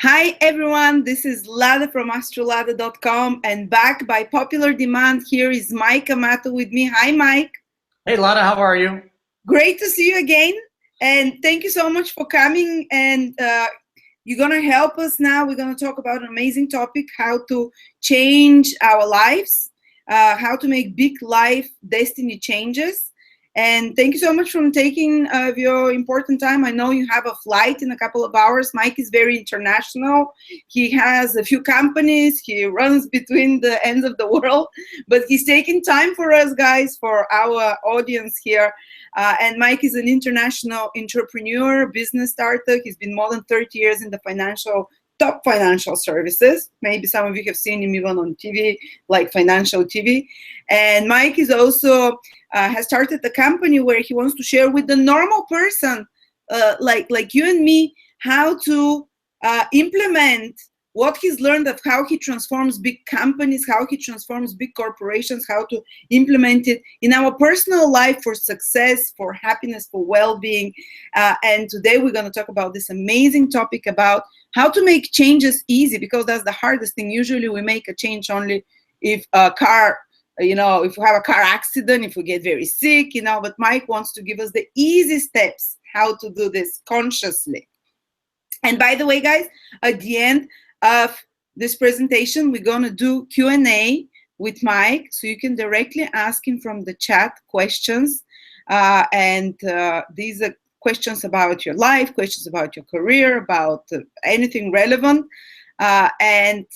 Hi everyone, this is Lada from Astrolada.com, and back by popular demand, here is Mike Amato with me. Hi Mike. Hey Lada, how are you? Great to see you again, and thank you so much for coming. And you're going to help us now. We're going to talk about an amazing topic: how to change our lives, how to make big life destiny changes. And thank you so much for taking your important time. I know you have a flight in a couple of hours. Mike is very international. He has a few companies. He runs between the ends of the world, but he's taking time for us guys, for our audience here. And Mike is an international entrepreneur, business starter. He's been more than 30 years in the top financial services. Maybe some of you have seen him even on TV, like financial TV. And Mike is also has started a company where he wants to share with the normal person, like you and me, how to implement what he's learned of how he transforms big companies, how he transforms big corporations, how to implement it in our personal life for success, for happiness, for well-being. And today we're going to talk about this amazing topic about how to make changes easy, because that's the hardest thing. Usually we make a change only if a car, if we have a car accident, if we get very sick, but Mike wants to give us the easy steps how to do this consciously. And by the way, guys, at the end of this presentation, we're going to do Q&A with Mike, so you can directly ask him from the chat questions. These are questions about your life, questions about your career, about anything relevant.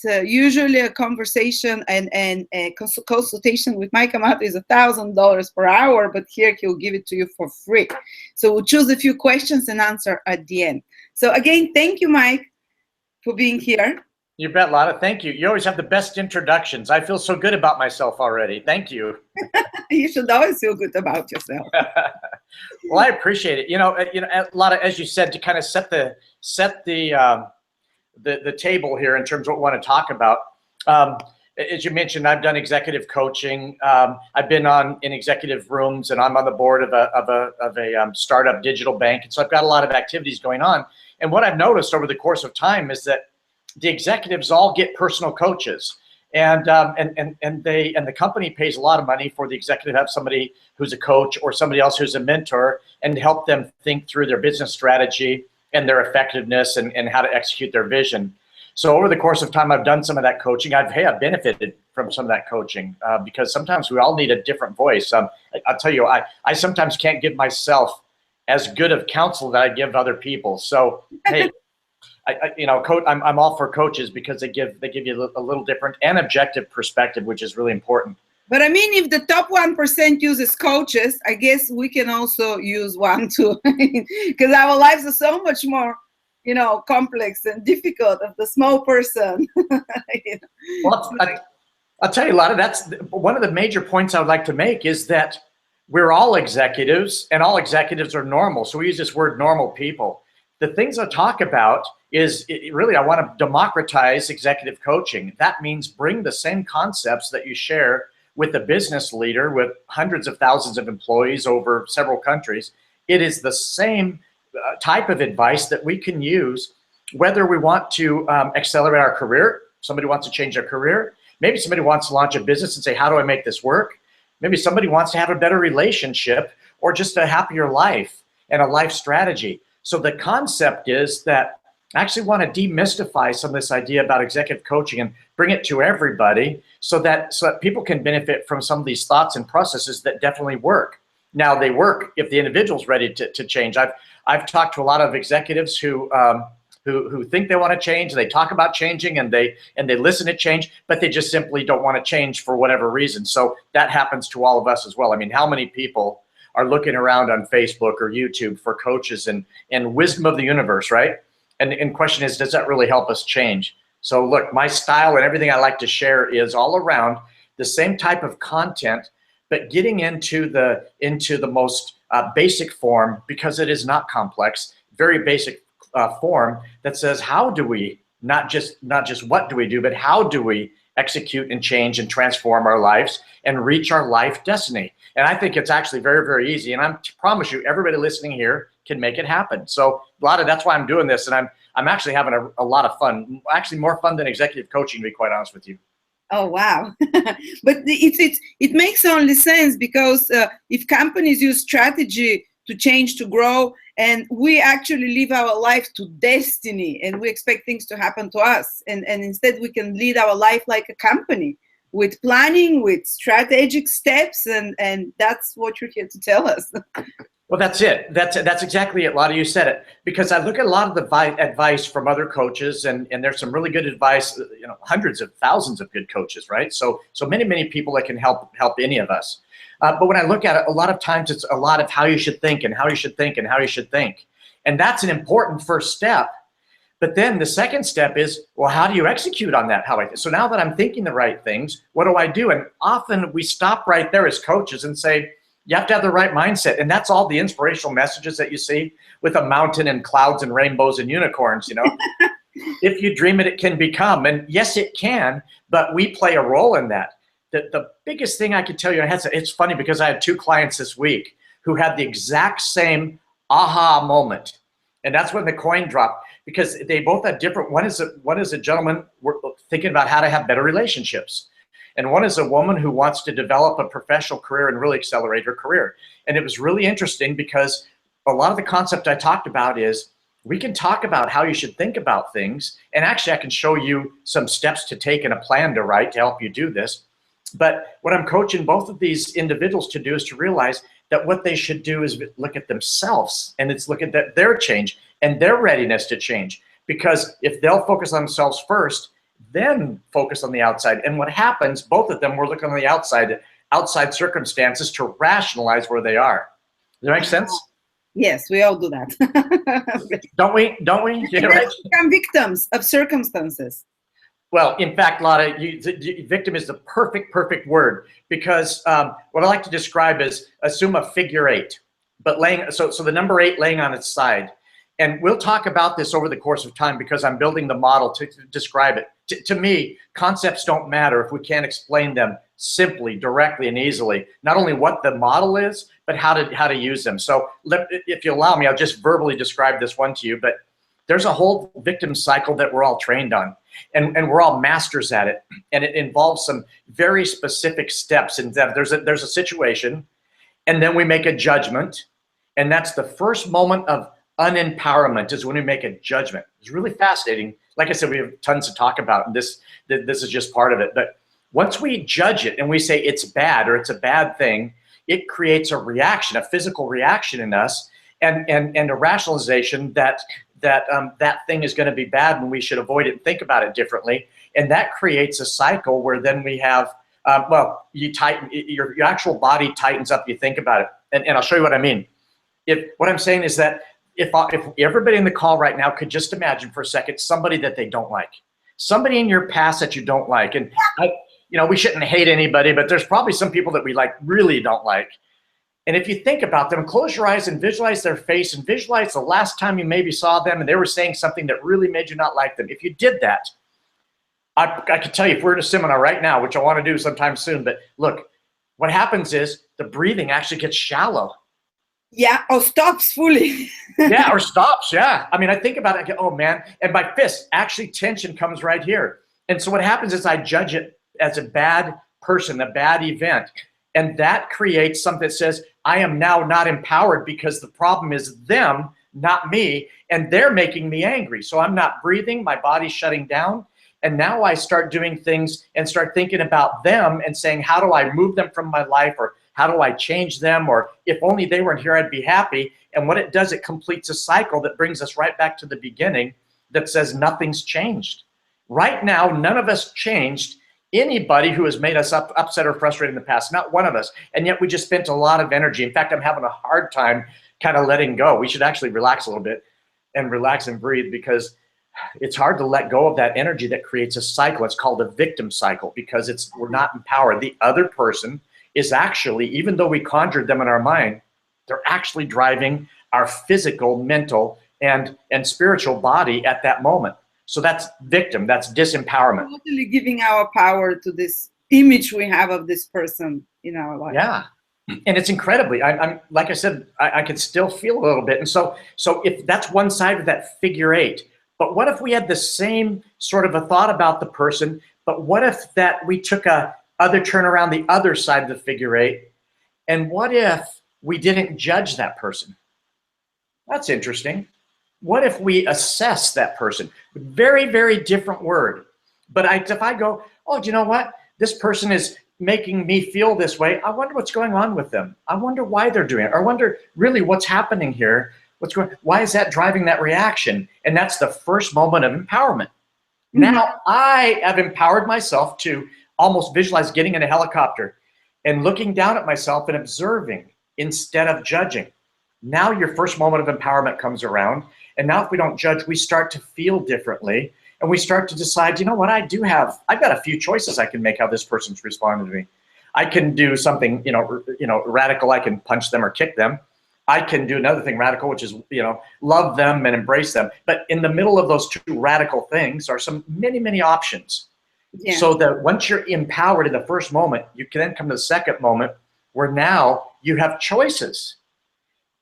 Usually a conversation and a consultation with Mike Amato is $1,000 per hour, but here he'll give it to you for free. So we'll choose a few questions and answer at the end. So again, thank you, Mike, for being here. You bet, Lada. Thank you. You always have the best introductions. I feel so good about myself already. Thank you. You should always feel good about yourself. Well, I appreciate it. Lada, as you said, to kind of set the table here in terms of what we want to talk about. As you mentioned, I've done executive coaching. I've been in executive rooms, and I'm on the board of a startup digital bank. And so I've got a lot of activities going on. And what I've noticed over the course of time is that the executives all get personal coaches, and the company pays a lot of money for the executive to have somebody who's a coach or somebody else who's a mentor and help them think through their business strategy and their effectiveness and how to execute their vision. So over the course of time, I've done some of that coaching. I've benefited from some of that coaching because sometimes we all need a different voice. I'll tell you, I sometimes can't give myself as good of counsel that I give other people. So hey, I'm all for coaches because they give you a little different and objective perspective, which is really important. But I mean, if the top 1% uses coaches, I guess we can also use one too, because our lives are so much more, complex and difficult of the small person. Well, I'll tell you, Lada, that's one of the major points I would like to make is that we're all executives, and all executives are normal. So we use this word normal people. The things I talk about is really, I want to democratize executive coaching. That means bring the same concepts that you share with a business leader with hundreds of thousands of employees over several countries. It is the same type of advice that we can use, whether we want to accelerate our career, somebody wants to change their career, maybe somebody wants to launch a business and say, how do I make this work? Maybe somebody wants to have a better relationship or just a happier life and a life strategy. So the concept is that I actually want to demystify some of this idea about executive coaching and bring it to everybody so that people can benefit from some of these thoughts and processes that definitely work. Now, they work if the individual's ready to change. I've talked to a lot of executives who think they want to change. They talk about changing and they listen to change, but they just simply don't want to change for whatever reason. So that happens to all of us as well. I mean, how many people are looking around on Facebook or YouTube for coaches and wisdom of the universe, right? And the question is, does that really help us change? So look, my style and everything I like to share is all around the same type of content, but getting into the most basic form, because it is not complex, very basic form that says, how do we, not just what do we do, but how do we execute and change and transform our lives and reach our life destiny? And I think it's actually very, very easy. And I promise you, everybody listening here can make it happen. So a lot of that's why I'm doing this. And I'm actually having a lot of fun, actually more fun than executive coaching, to be quite honest with you. Oh, wow. But it makes only sense, because if companies use strategy to change, to grow, and we actually live our life to destiny, and we expect things to happen to us, and instead we can lead our life like a company, with planning, with strategic steps, and that's what you're here to tell us. Well, that's it. That's exactly it, Lada. You said it. Because I look at a lot of the advice from other coaches, and there's some really good advice. You know, hundreds of thousands of good coaches, right? So many people that can help any of us. But when I look at it, a lot of times it's a lot of how you should think and how you should think and how you should think, and that's an important first step. But then the second step is, well, how do you execute on that? So now that I'm thinking the right things, what do I do? And often we stop right there as coaches and say, you have to have the right mindset. And that's all the inspirational messages that you see with a mountain and clouds and rainbows and unicorns, you know. If you dream it, it can become. And yes, it can, but we play a role in that. The biggest thing I could tell you, it's funny because I had 2 clients this week who had the exact same aha moment. And that's when the coin dropped, because they both had different, one is a gentleman thinking about how to have better relationships. And one is a woman who wants to develop a professional career and really accelerate her career. And it was really interesting because a lot of the concept I talked about is we can talk about how you should think about things. And actually, I can show you some steps to take and a plan to write to help you do this. But what I'm coaching both of these individuals to do is to realize that what they should do is look at themselves, and it's look at their change and their readiness to change. Because if they'll focus on themselves first, then focus on the outside. And what happens, both of them were looking on the outside circumstances to rationalize where they are. Does that make sense? Yes, we all do that. Don't we? Yeah, right? Become victims of circumstances. Well, in fact, Lada, victim is the perfect word, because what I like to describe is assume a figure 8, but so the number 8 laying on its side. And we'll talk about this over the course of time because I'm building the model to describe it. To me, concepts don't matter if we can't explain them simply, directly, and easily. Not only what the model is, but how to use them. So if you allow me, I'll just verbally describe this one to you. But there's a whole victim cycle that we're all trained on, and we're all masters at it. And it involves some very specific steps. And there's a situation, and then we make a judgment, and that's the first moment of unempowerment, is when we make a judgment. It's really fascinating. Like I said, we have tons to talk about, and this is just part of it. But once we judge it and we say it's bad or it's a bad thing, it creates a reaction, a physical reaction in us, and a rationalization that thing is going to be bad when we should avoid it and think about it differently. And that creates a cycle where then we have, you tighten, your actual body tightens up, you think about it. And I'll show you what I mean. What I'm saying is that if everybody in the call right now could just imagine for a second somebody that they don't like, somebody in your past that you don't like. And we shouldn't hate anybody, but there's probably some people that we really don't like. And if you think about them, close your eyes and visualize their face and visualize the last time you maybe saw them and they were saying something that really made you not like them. If you did that, I could tell you, if we're in a seminar right now, which I want to do sometime soon, but look, what happens is the breathing actually gets shallow. Yeah, or stops fully. Yeah, or stops, yeah. I mean, I think about it, I go, oh man, and my fist, actually tension comes right here. And so what happens is I judge it as a bad person, a bad event. And that creates something that says, I am now not empowered because the problem is them, not me, and they're making me angry. So I'm not breathing, my body's shutting down. And now I start doing things and start thinking about them and saying, how do I move them from my life, or how do I change them? Or if only they weren't here, I'd be happy. And what it does, it completes a cycle that brings us right back to the beginning that says nothing's changed. Right now, none of us changed anybody who has made us upset or frustrated in the past, not one of us. And yet we just spent a lot of energy. In fact, I'm having a hard time kind of letting go. We should actually relax a little bit and relax and breathe, because it's hard to let go of that energy that creates a cycle. It's called a victim cycle, because we're not empowered. The other person is actually, even though we conjured them in our mind, they're actually driving our physical, mental, and spiritual body at that moment. So that's victim, that's disempowerment. Totally giving our power to this image we have of this person in our life. Yeah, and it's incredibly, I'm like I said, I can still feel a little bit. And so if that's one side of that figure 8, But what if we had the same sort of a thought about the person, but what if that we took a other turn around the other side of the figure eight, and what if we didn't judge that person? That's interesting. What if we assess that person? Very, very different word. But if I go, oh, do you know what? This person is making me feel this way. I wonder what's going on with them. I wonder why they're doing it. Or I wonder really what's happening here. Why is that driving that reaction? And that's the first moment of empowerment. Now I have empowered myself to almost visualize getting in a helicopter and looking down at myself and observing instead of judging. Now your first moment of empowerment comes around. And now if we don't judge, we start to feel differently. And we start to decide, you know what, I've got a few choices I can make how this person's responding to me. I can do something, radical. I can punch them or kick them. I can do another thing radical, which is, love them and embrace them. But in the middle of those two radical things are some many, many options. Yeah. So that once you're empowered in the first moment, you can then come to the second moment where now you have choices.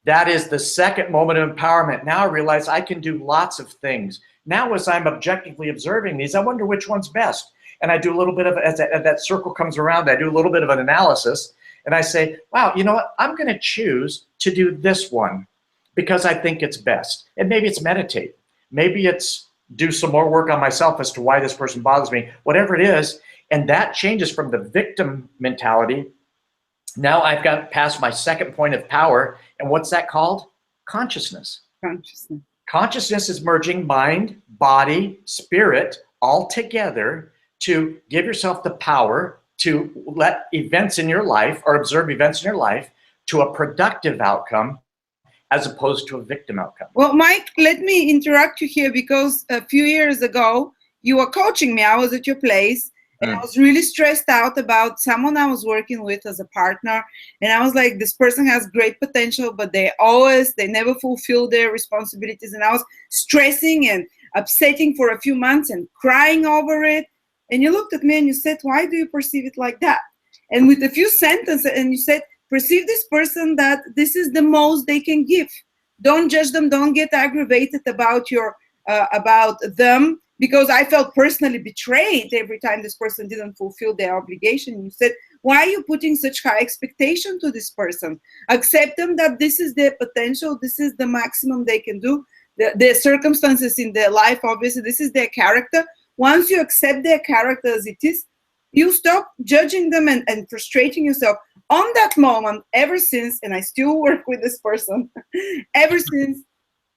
That is the second moment of empowerment. Now I realize I can do lots of things. Now as I'm objectively observing these, I wonder which one's best. And I do a little bit of, as that circle comes around, I do a little bit of an analysis. And I say, wow, you know what? I'm going to choose to do this one because I think it's best. And maybe it's meditate. Maybe it's do some more work on myself as to why this person bothers me, whatever it is. And that changes from the victim mentality. Now I've got past my second point of power. And what's that called? Consciousness. Consciousness. Consciousness is merging mind, body, spirit all together to give yourself the power to let events in your life or observe events in your life to a productive outcome as opposed to a victim outcome. Well, Mike, let me interrupt you here because a few years ago, you were coaching me. I was at your place and I was really stressed out about someone I was working with as a partner. And I was like, this person has great potential, but they never fulfill their responsibilities. And I was stressing and upsetting for a few months and crying over it. And you looked at me and you said, why do you perceive it like that? And with a few sentences, and you said, perceive this person that this is the most they can give. Don't judge them. Don't get aggravated about them, because I felt personally betrayed every time this person didn't fulfill their obligation. You said, why are you putting such high expectation to this person? Accept them that this is their potential. This is the maximum they can do. The circumstances in their life, obviously, this is their character. Once you accept their character as it is, you stop judging them and frustrating yourself. On that moment, ever since, and I still work with this person, ever since,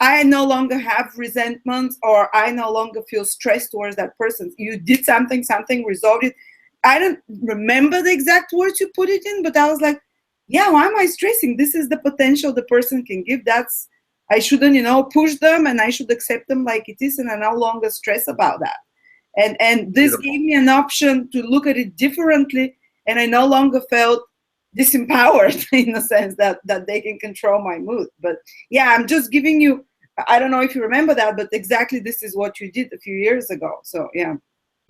I no longer have resentment or I no longer feel stressed towards that person. You did something resolved it. I don't remember the exact words you put it in, but I was like, yeah, why am I stressing? This is the potential the person can give. I shouldn't, push them, and I should accept them like it is, and I no longer stress about that. And this gave me an option to look at it differently, and I no longer felt disempowered in the sense that they can control my mood. But yeah, I'm just giving you, I don't know if you remember that, but exactly this is what you did a few years ago. So yeah.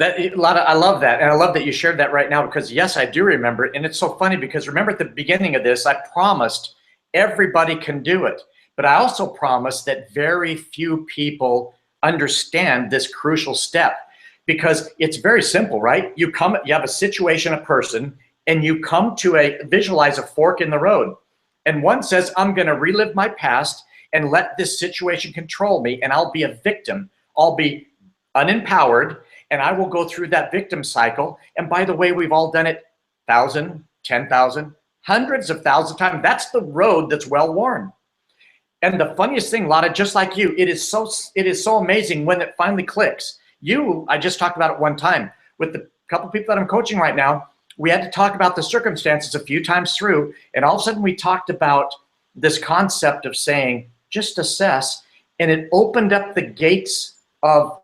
I love that. And I love that you shared that right now, because yes, I do remember it. And it's so funny because remember at the beginning of this, I promised everybody can do it. But I also promised that very few people understand this crucial step, because it's very simple, right? You have a situation, a person, and you come to visualize a fork in the road. And one says, I'm going to relive my past and let this situation control me, and I'll be a victim. I'll be unempowered, and I will go through that victim cycle. And by the way, we've all done it 1,000, 10,000, hundreds of thousands of times. That's the road that's well worn. And the funniest thing, Lada, just like you, it is so amazing when it finally clicks. I just talked about it one time with the couple people that I'm coaching right now. We had to talk about the circumstances a few times through, and all of a sudden we talked about this concept of saying, just assess, and it opened up the gates of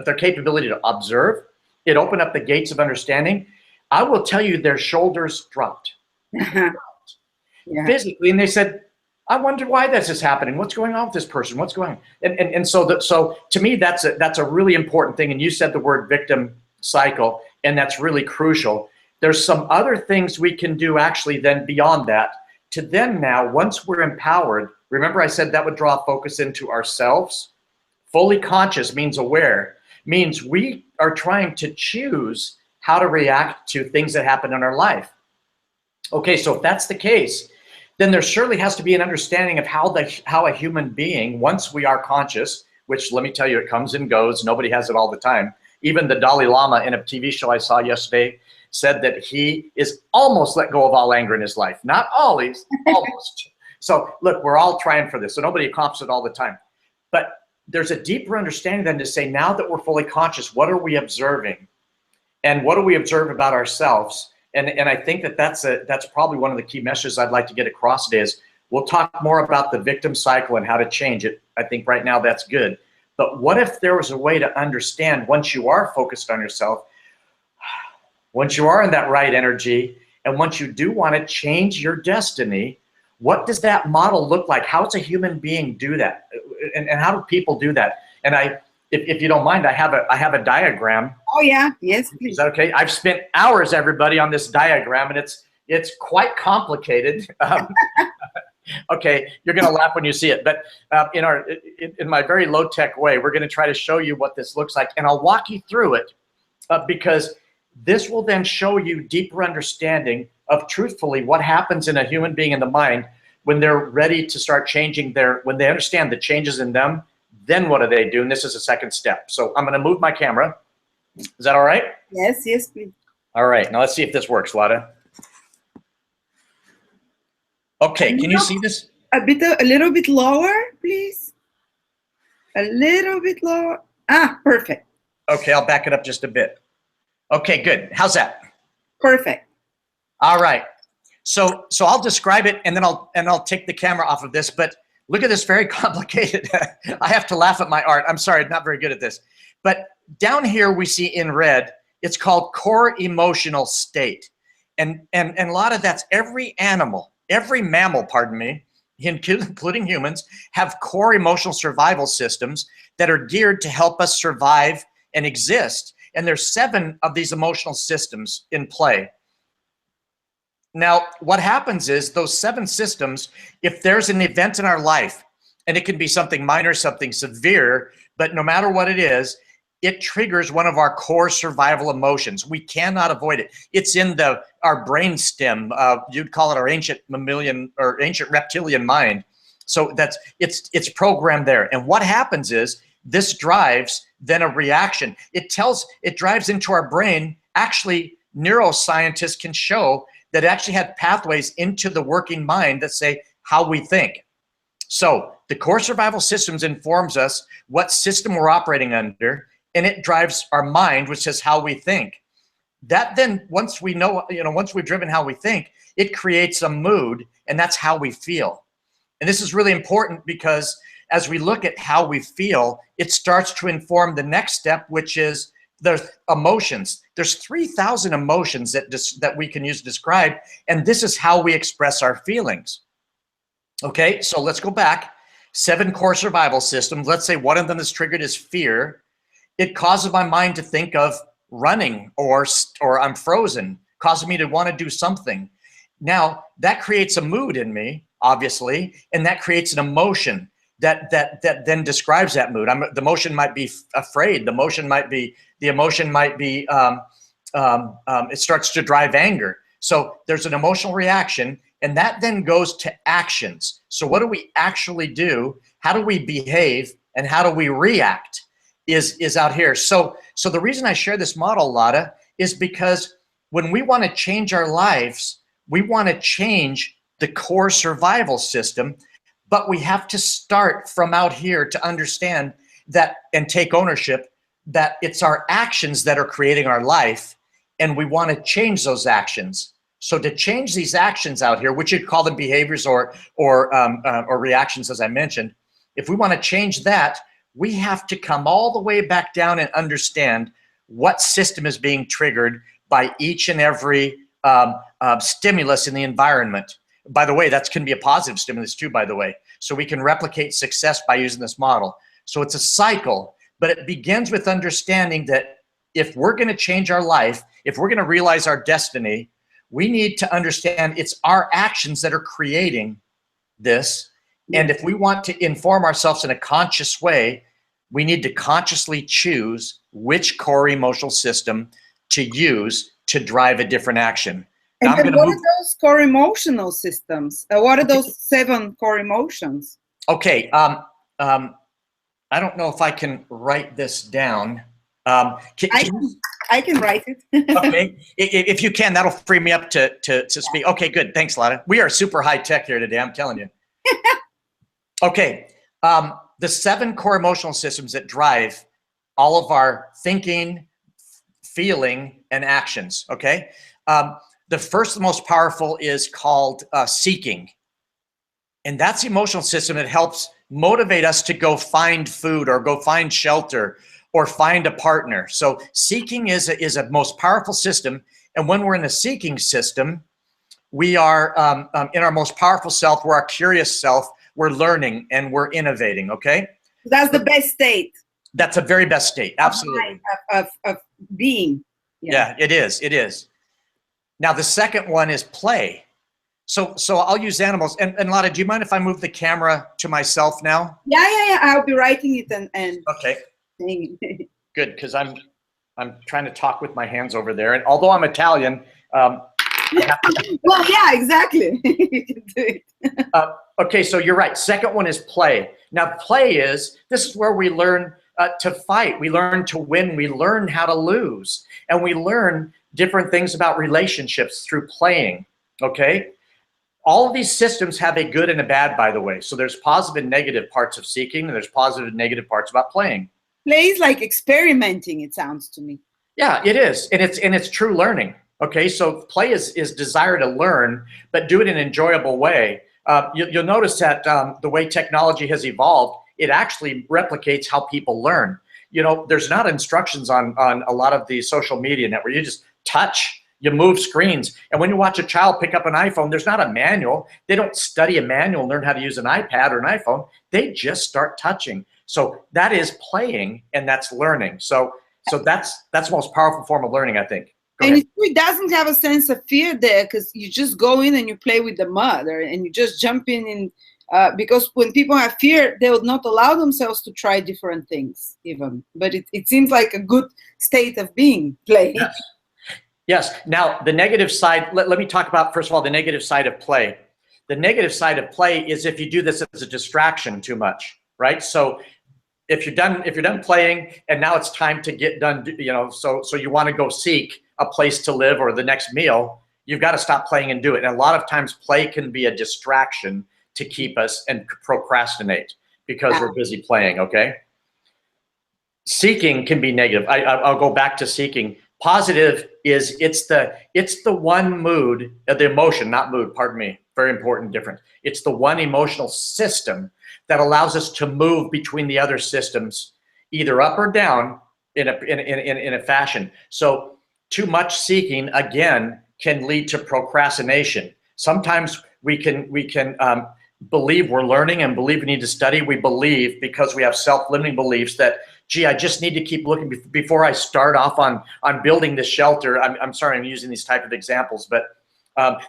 their capability to observe. It opened up the gates of understanding. I will tell you, their shoulders dropped. Yeah. Physically, and they said, I wonder why this is happening. What's going on with this person? What's going on? And so to me, that's a really important thing. And you said the word victim cycle, and that's really crucial. There's some other things we can do actually then beyond that to then now, once we're empowered, remember I said that would draw focus into ourselves, Fully conscious means aware, means we are trying to choose how to react to things that happen in our life. Okay, so if that's the case, then there surely has to be an understanding of how a human being, once we are conscious, which let me tell you, it comes and goes, nobody has it all the time. Even the Dalai Lama in a TV show I saw yesterday said that he is almost let go of all anger in his life. Not always, almost. So look, we're all trying for this, so nobody accomplishes it all the time. But there's a deeper understanding than to say, now that we're fully conscious, what are we observing? And what do we observe about ourselves? And I think that that's probably one of the key messages I'd like to get across today is we'll talk more about the victim cycle and how to change it. I think right now that's good. But what if there was a way to understand, once you are focused on yourself, once you are in that right energy, and once you do want to change your destiny, what does that model look like? How does a human being do that? And how do people do that? And if you don't mind, I have a diagram. Oh yeah, yes, please. Is that okay? I've spent hours, everybody, on this diagram, and it's quite complicated. Okay, you're gonna laugh when you see it, but in my very low-tech way, we're gonna try to show you what this looks like, and I'll walk you through it because this will then show you deeper understanding of truthfully what happens in a human being in the mind when they're ready to start changing when they understand the changes in them. Then what do they do? And this is a second step. So I'm going to move my camera. Is that all right? Yes, yes, please. All right. Now let's see if this works, Lada. Okay. Can you see this? A little bit lower, please. A little bit lower. Ah, perfect. Okay. I'll back it up just a bit. Okay, good. How's that? Perfect. All right. So I'll describe it and then I'll take the camera off of this, but look at this, very complicated. I have to laugh at my art. I'm sorry, I'm not very good at this. But down here we see in red, it's called core emotional state. And a lot of that's every mammal, pardon me, including humans, have core emotional survival systems that are geared to help us survive and exist. And there's 7 of these emotional systems in play. Now, what happens is those 7 systems, if there's an event in our life, and it can be something minor, something severe, but no matter what it is, it triggers one of our core survival emotions. We cannot avoid it. It's in our brain stem. You'd call it our ancient mammalian or ancient reptilian mind. So it's programmed there. And what happens is this drives then a reaction. It drives into our brain. Actually, neuroscientists can show that actually had pathways into the working mind that say how we think. So the core survival systems informs us what system we're operating under, and it drives our mind, which says how we think. That then, once we know, once we've driven how we think, it creates a mood, and that's how we feel. And this is really important because as we look at how we feel, it starts to inform the next step, which is the emotions. There's 3,000 emotions that we can use to describe, and this is how we express our feelings. Okay, so let's go back. 7 core survival systems. Let's say one of them is triggered is fear. It causes my mind to think of running or I'm frozen, causing me to want to do something. Now, that creates a mood in me, obviously, and that creates an emotion that then describes that mood. The emotion might be afraid. The emotion might be, it starts to drive anger. So there's an emotional reaction, and that then goes to actions. So what do we actually do? How do we behave? And how do we react is out here. So the reason I share this model, Lada, is because when we want to change our lives, we want to change the core survival system, but we have to start from out here to understand that and take ownership that it's our actions that are creating our life, and we want to change those actions. So to change these actions out here, which you'd call them behaviors or reactions, as I mentioned, if we want to change that, we have to come all the way back down and understand what system is being triggered by each and every stimulus in the environment. By the way, that can be a positive stimulus too, by the way. So we can replicate success by using this model. So it's a cycle, but it begins with understanding that if we're going to change our life, if we're going to realize our destiny, we need to understand it's our actions that are creating this. And if we want to inform ourselves in a conscious way, we need to consciously choose which core emotional system to use to drive a different action. Now, and then what are those core emotional systems? What are those 7 core emotions? Okay. I don't know if I can write this down. I can write it. Okay. If you can, that'll free me up to speak. Okay, good. Thanks, Lada. We are super high tech here today, I'm telling you. Okay. The 7 core emotional systems that drive all of our thinking, feeling, and actions. Okay. The first, the most powerful is called seeking. And that's the emotional system that helps motivate us to go find food or go find shelter or find a partner. So seeking is a most powerful system. And when we're in the seeking system, we are in our most powerful self. We're our curious self. We're learning and we're innovating. Okay. That's the best state. That's a very best state. Absolutely. Of being. Yeah, it is. It is. Now, the second one is play. So I'll use animals. And Lada, do you mind if I move the camera to myself now? Yeah. I'll be writing it and okay. saying it. Good, because I'm trying to talk with my hands over there. And although I'm Italian, well, yeah, exactly. You can do it. Okay, so you're right. Second one is play. Now, this is where we learn to fight. We learn to win. We learn how to lose. And we learn different things about relationships through playing, okay? All of these systems have a good and a bad, by the way. So there's positive and negative parts of seeking, and there's positive and negative parts about playing. Play is like experimenting, it sounds to me. Yeah, it is. And it's true learning. Okay, so play is desire to learn, but do it in an enjoyable way. You'll notice that the way technology has evolved, it actually replicates how people learn. You know, there's not instructions on a lot of the social media network. You just touch, you move screens. And when you watch a child pick up an iPhone, there's not a manual. They don't study a manual and learn how to use an iPad or an iPhone. They just start touching. So that is playing and that's learning. So that's the most powerful form of learning, I think. And it doesn't have a sense of fear there because you just go in and you play with the mud and you just jump in because when people have fear, they would not allow themselves to try different things even. But it seems like a good state of being, play. Yes. Now, the negative side, let me talk about, first of all, the negative side of play. The negative side of play is if you do this as a distraction too much, right? So if you're done playing and now it's time to get done, you know, so you want to go seek a place to live or the next meal, you've got to stop playing and do it. And a lot of times play can be a distraction to keep us and procrastinate because we're busy playing, okay? Seeking can be negative. I'll go back to seeking. Positive is it's the one mood, the emotion, not mood, pardon me, very important difference. It's the one emotional system that allows us to move between the other systems, either up or down in a fashion. So too much seeking, again, can lead to procrastination. Sometimes we can believe we're learning and believe we need to study. We believe because we have self-limiting beliefs that, gee, I just need to keep looking before I start off on building this shelter. I'm sorry, I'm using these type of examples, but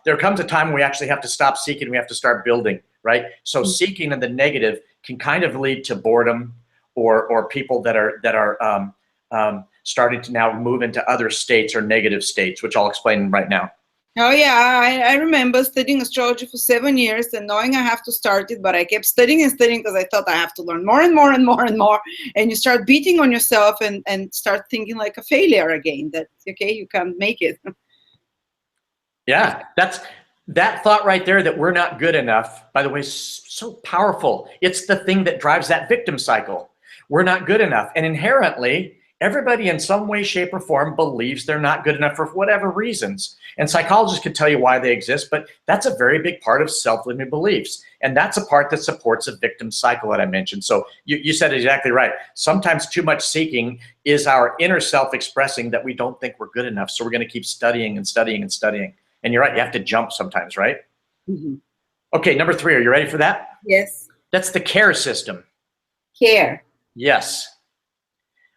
there comes a time when we actually have to stop seeking. We have to start building, right? So seeking in the negative can kind of lead to boredom or people that are starting to now move into other states or negative states, which I'll explain right now. Oh yeah, I remember studying astrology for 7 years and knowing I have to start it, but I kept studying and studying because I thought I have to learn more and more and more and more. And you start beating on yourself and start thinking like a failure again, that, okay, you can't make it. Yeah, that thought right there that we're not good enough, by the way, is so powerful. It's the thing that drives that victim cycle. We're not good enough. And inherently, everybody in some way, shape, or form believes they're not good enough for whatever reasons. And psychologists could tell you why they exist, but that's a very big part of self-limiting beliefs. And that's a part that supports a victim cycle that I mentioned. So you said exactly right. Sometimes too much seeking is our inner self expressing that we don't think we're good enough. So we're going to keep studying and studying and studying. And you're right, you have to jump sometimes, right? Mm-hmm. Okay, number 3, are you ready for that? Yes. That's the care system. Care. Yes.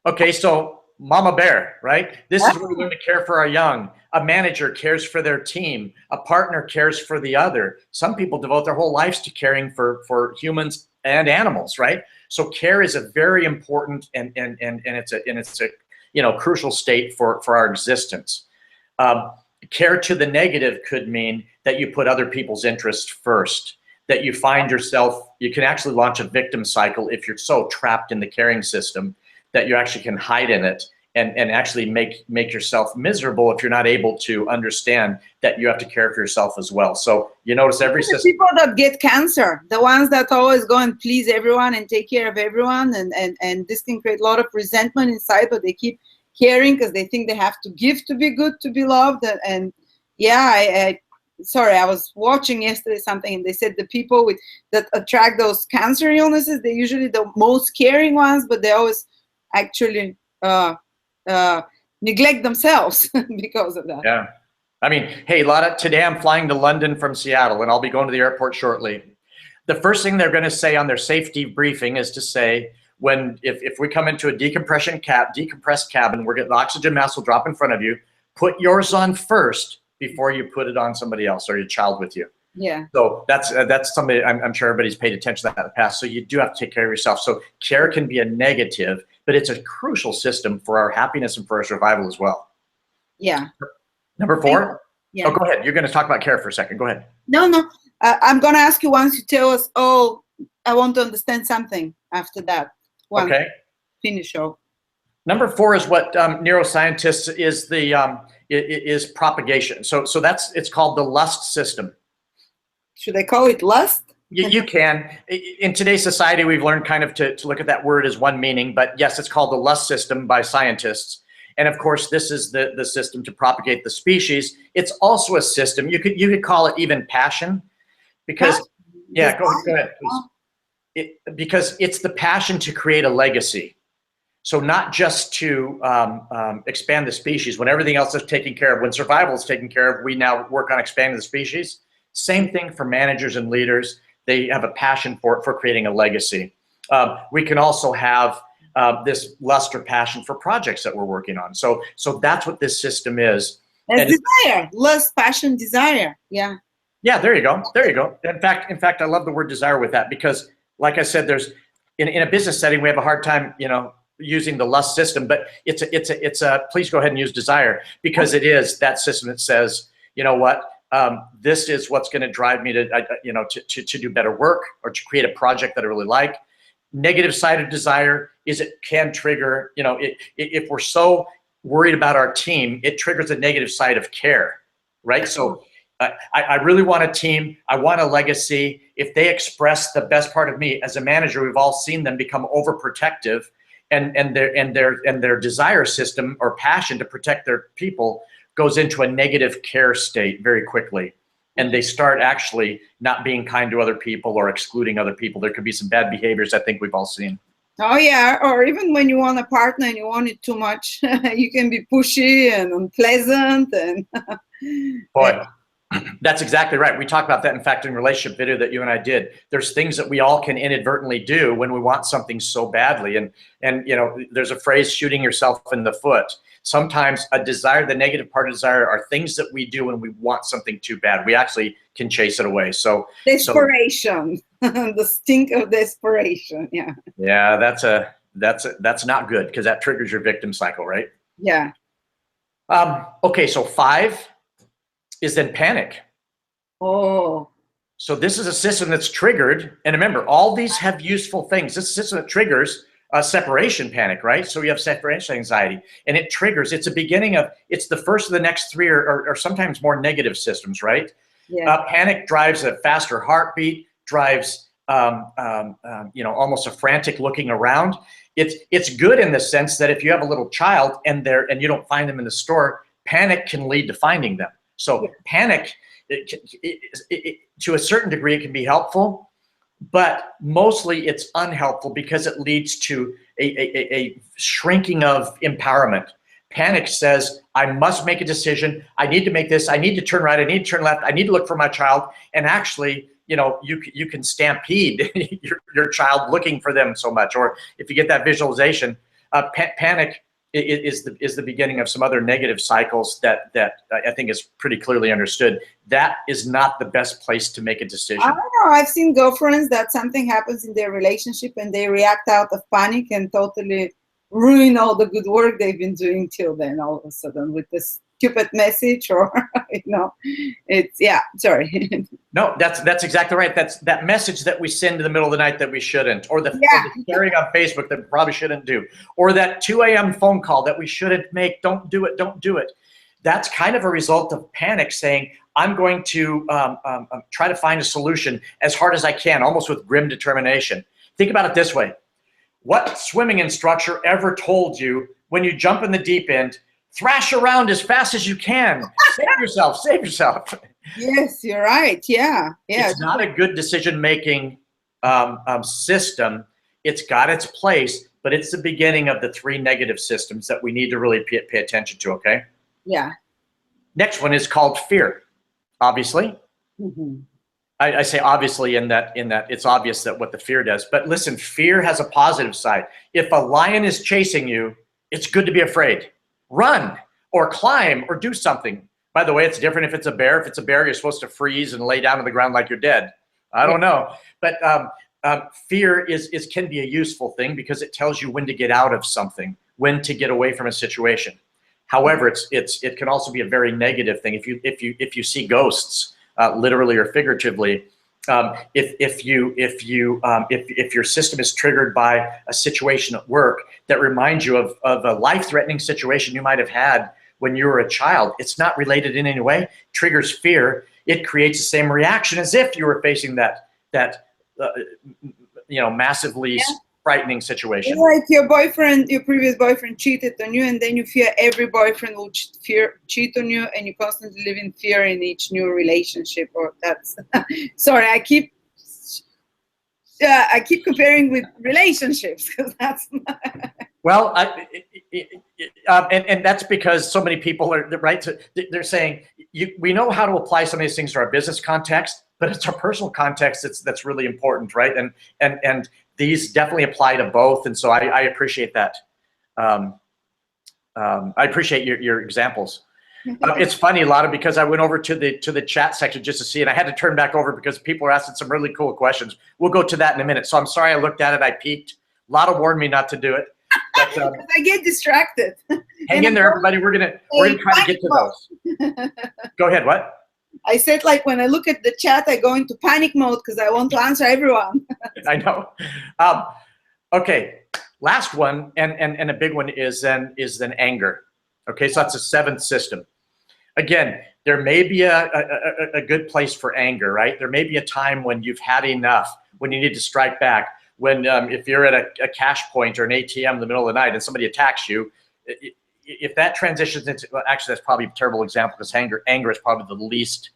Okay, so mama bear, right? This is where we learn to care for our young. A manager cares for their team. A partner cares for the other. Some people devote their whole lives to caring for humans and animals, right? So care is a very important and it's a crucial state for our existence. Care to the negative could mean that you put other people's interests first, that you find yourself, you can actually launch a victim cycle if you're so trapped in the caring system that you actually can hide in it and actually make yourself miserable if you're not able to understand that you have to care for yourself as well. So you notice every system. People that get cancer, the ones that always go and please everyone and take care of everyone, and this can create a lot of resentment inside, but they keep caring because they think they have to give to be good, to be loved. And yeah, I was watching yesterday something, and they said the people that attract those cancer illnesses, they're usually the most caring ones, but they always actually neglect themselves because of that. Yeah. I mean, hey, Lada, today I'm flying to London from Seattle, and I'll be going to the airport shortly. The first thing they're going to say on their safety briefing is to say, if we come into a decompressed cabin, we're getting the oxygen mask will drop in front of you. Put yours on first before you put it on somebody else or your child with you. Yeah. So that's something I'm sure everybody's paid attention to that in the past. So you do have to take care of yourself. So care can be a negative, but it's a crucial system for our happiness and for our survival as well. Yeah. Number 4. Yeah. Oh, go ahead. You're going to talk about care for a second. Go ahead. No. I'm going to ask you once you tell us, oh, I want to understand something after that. Okay. Finish show. Number 4 is what neuroscientists is propagation. So it's called the lust system. Should I call it lust? You can. In today's society, we've learned kind of to look at that word as one meaning, but yes, it's called the lust system by scientists. And of course, this is the system to propagate the species. It's also a system. You could call it even passion, because yeah, go ahead, please. Because it's the passion to create a legacy. So not just to expand the species. When everything else is taken care of, when survival is taken care of, we now work on expanding the species. Same thing for managers and leaders. They have a passion for creating a legacy. We can also have this lust or passion for projects that we're working on. So that's what this system is. That's desire, lust, passion, desire. Yeah. Yeah, there you go. There you go. In fact, I love the word desire with that, because like I said, there's in a business setting, we have a hard time, using the lust system, but it's a please go ahead and use desire, because it is that system that says, you know what, this is what's going to drive me to do better work or to create a project that I really like. Negative side of desire is it can trigger, if we're so worried about our team, it triggers a negative side of care, right? So I really want a team. I want a legacy. If they express the best part of me as a manager, we've all seen them become overprotective, and their desire system or passion to protect their people goes into a negative care state very quickly. And they start actually not being kind to other people or excluding other people. There could be some bad behaviors I think we've all seen. Oh yeah, or even when you want a partner and you want it too much, you can be pushy and unpleasant and boy. That's exactly right. We talked about that, in fact, in relationship video that you and I did. There's things that we all can inadvertently do when we want something so badly. And there's a phrase, shooting yourself in the foot. Sometimes the negative part of desire are things that we do when we want something too bad. We actually can chase it away. So desperation, the stink of desperation. Yeah. Yeah, that's not good, because that triggers your victim cycle, right? Yeah. Okay, so 5 is then panic. Oh. So this is a system that's triggered, and remember, all these have useful things. This system that triggers separation panic, right? So you have separation anxiety, and it triggers. It's it's the first of the next 3 or sometimes more negative systems, right? Yeah. Panic drives a faster heartbeat, drives almost a frantic looking around. It's good in the sense that if you have a little child and you don't find them in the store, panic can lead to finding them. So panic, to a certain degree, it can be helpful, but mostly it's unhelpful because it leads to a shrinking of empowerment. Panic says, I must make a decision. I need to make this. I need to turn right. I need to turn left. I need to look for my child. And actually, you can stampede your child looking for them so much. Or if you get that visualization, panic is the beginning of some other negative cycles that I think is pretty clearly understood. That is not the best place to make a decision. I don't know. I've seen girlfriends that something happens in their relationship and they react out of panic and totally ruin all the good work they've been doing till then, all of a sudden, with this stupid message or, it's, yeah, sorry. No, that's exactly right. That's that message that we send in the middle of the night that we shouldn't, or the sharing on Facebook that we probably shouldn't do, or that 2 a.m. phone call that we shouldn't make. Don't do it. Don't do it. That's kind of a result of panic saying, I'm going to try to find a solution as hard as I can, almost with grim determination. Think about it this way. What swimming instructor ever told you when you jump in the deep end, thrash around as fast as you can, save yourself, save yourself? Yes, you're right. Yeah. It's not a good decision-making system. It's got its place, but it's the beginning of the 3 negative systems that we need to really pay attention to, okay? Yeah. Next one is called fear, obviously. Mm-hmm. I say obviously in that it's obvious that what the fear does. But listen, fear has a positive side. If a lion is chasing you, it's good to be afraid. Run or climb or do something. By the way, it's different if it's a bear. If it's a bear, you're supposed to freeze and lay down on the ground like you're dead. I don't know. But fear can be a useful thing because it tells you when to get out of something, when to get away from a situation. However, it can also be a very negative thing. If you see ghosts, literally or figuratively, if your system is triggered by a situation at work that reminds you of a life-threatening situation you might have had when you were a child, it's not related in any way, triggers fear, it creates the same reaction as if you were facing that massively frightening situation. Like your previous boyfriend cheated on you, and then you fear every boyfriend will cheat on you, and you constantly live in fear in each new relationship. Or that's sorry, I keep comparing with relationships because that's well, and that's because so many people are right. So they're saying we know how to apply some of these things to our business context, but it's our personal context that's really important, right? And these definitely apply to both, and so I appreciate that. I appreciate your examples. It's funny, Lada, because I went over to the chat section just to see it. I had to turn back over because people are asking some really cool questions. We'll go to that in a minute. So I'm sorry I looked at it. I peeked. Lada warned me not to do it. But, I get distracted. Hang in there, everybody. We're gonna try to get to those. Go ahead. What? I said, like, when I look at the chat, I go into panic mode because I want to answer everyone. I know. Okay, last one, and a big one is then anger. Okay, so that's a 7th system. Again, there may be a good place for anger, right? There may be a time when you've had enough, when you need to strike back. When if you're at a cash point or an ATM in the middle of the night and somebody attacks you, if that transitions into, well, actually that's probably a terrible example because anger is probably the least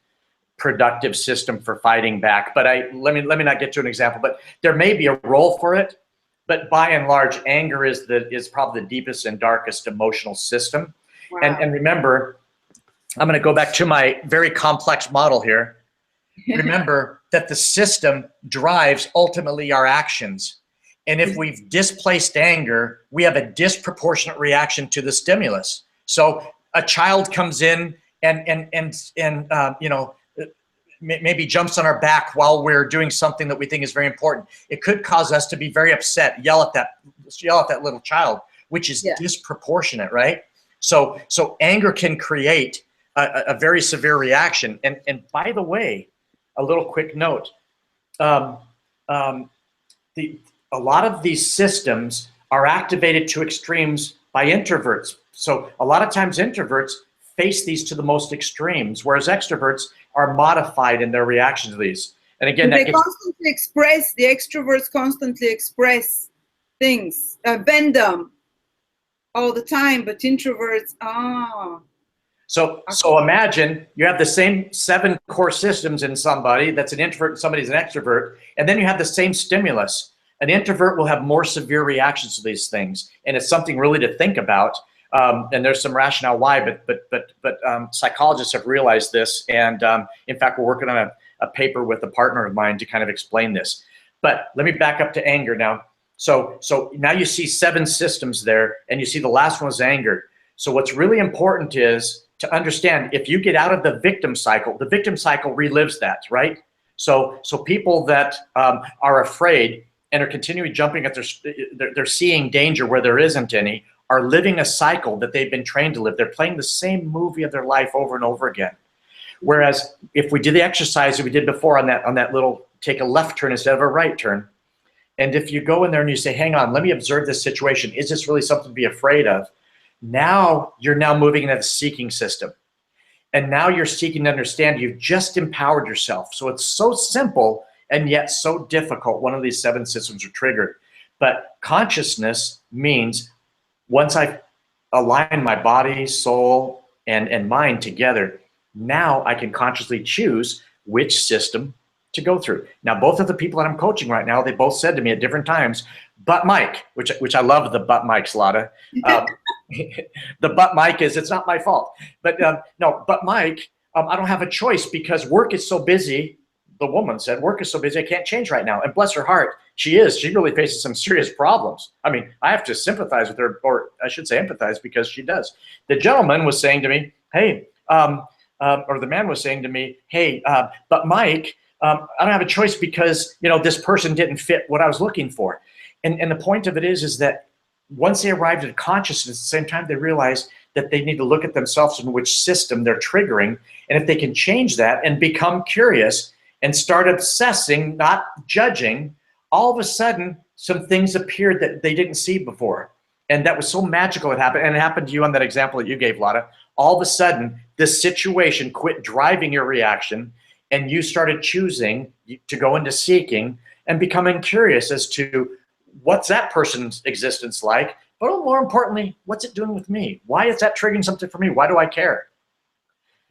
productive system for fighting back. But let me not get to an example. But there may be a role for it. But by and large, anger is probably the deepest and darkest emotional system. Wow. And remember, I'm going to go back to my very complex model here. Remember that the system drives ultimately our actions. And if we've displaced anger, we have a disproportionate reaction to the stimulus. So a child comes in and maybe jumps on our back while we're doing something that we think is very important. It could cause us to be very upset, yell at that little child, which is disproportionate, right? So anger can create a very severe reaction. And by the way, a little quick note, a lot of these systems are activated to extremes by introverts. So a lot of times introverts face these to the most extremes, whereas extroverts are modified in their reaction to these. And again, the extroverts constantly express things, vent them all the time, but introverts, So imagine you have the same 7 core systems in somebody that's an introvert and somebody's an extrovert, and then you have the same stimulus. An introvert will have more severe reactions to these things, and it's something really to think about. And there's some rationale why, but psychologists have realized this, and in fact, we're working on a paper with a partner of mine to kind of explain this. But let me back up to anger now. So now you see 7 systems there, and you see the last one was anger. So what's really important is to understand, if you get out of the victim cycle relives that, right? So people that are afraid and are continually jumping at they're seeing danger where there isn't any, are living a cycle that they've been trained to live. They're playing the same movie of their life over and over again. Whereas if we did the exercise that we did before on that little take a left turn instead of a right turn, and if you go in there and you say, hang on, let me observe this situation. Is this really something to be afraid of? Now you're moving into the seeking system. And now you're seeking to understand. You've just empowered yourself. So it's so simple and yet so difficult. One of these 7 systems are triggered. But consciousness means once I align my body, soul, and mind together, now I can consciously choose which system to go through. Now, both of the people that I'm coaching right now, they both said to me at different times, but Mike, which I love the but Mike's, Lada. The but Mike is, it's not my fault. But no, but Mike, I don't have a choice because work is so busy. The woman said, work is so busy, I can't change right now. And bless her heart, she really faces some serious problems. I mean, I have to sympathize with her, or I should say empathize, because she does. The gentleman was saying to me, hey, or the man was saying to me, hey, but Mike, I don't have a choice because, this person didn't fit what I was looking for. And the point of it is that once they arrived at consciousness, at the same time, they realize that they need to look at themselves and which system they're triggering. And if they can change that and become curious and start obsessing, not judging, all of a sudden, some things appeared that they didn't see before. And that was so magical it happened. And it happened to you on that example that you gave, Lada. All of a sudden, this situation quit driving your reaction, and you started choosing to go into seeking and becoming curious as to what's that person's existence like, but more importantly, what's it doing with me? Why is that triggering something for me? Why do I care?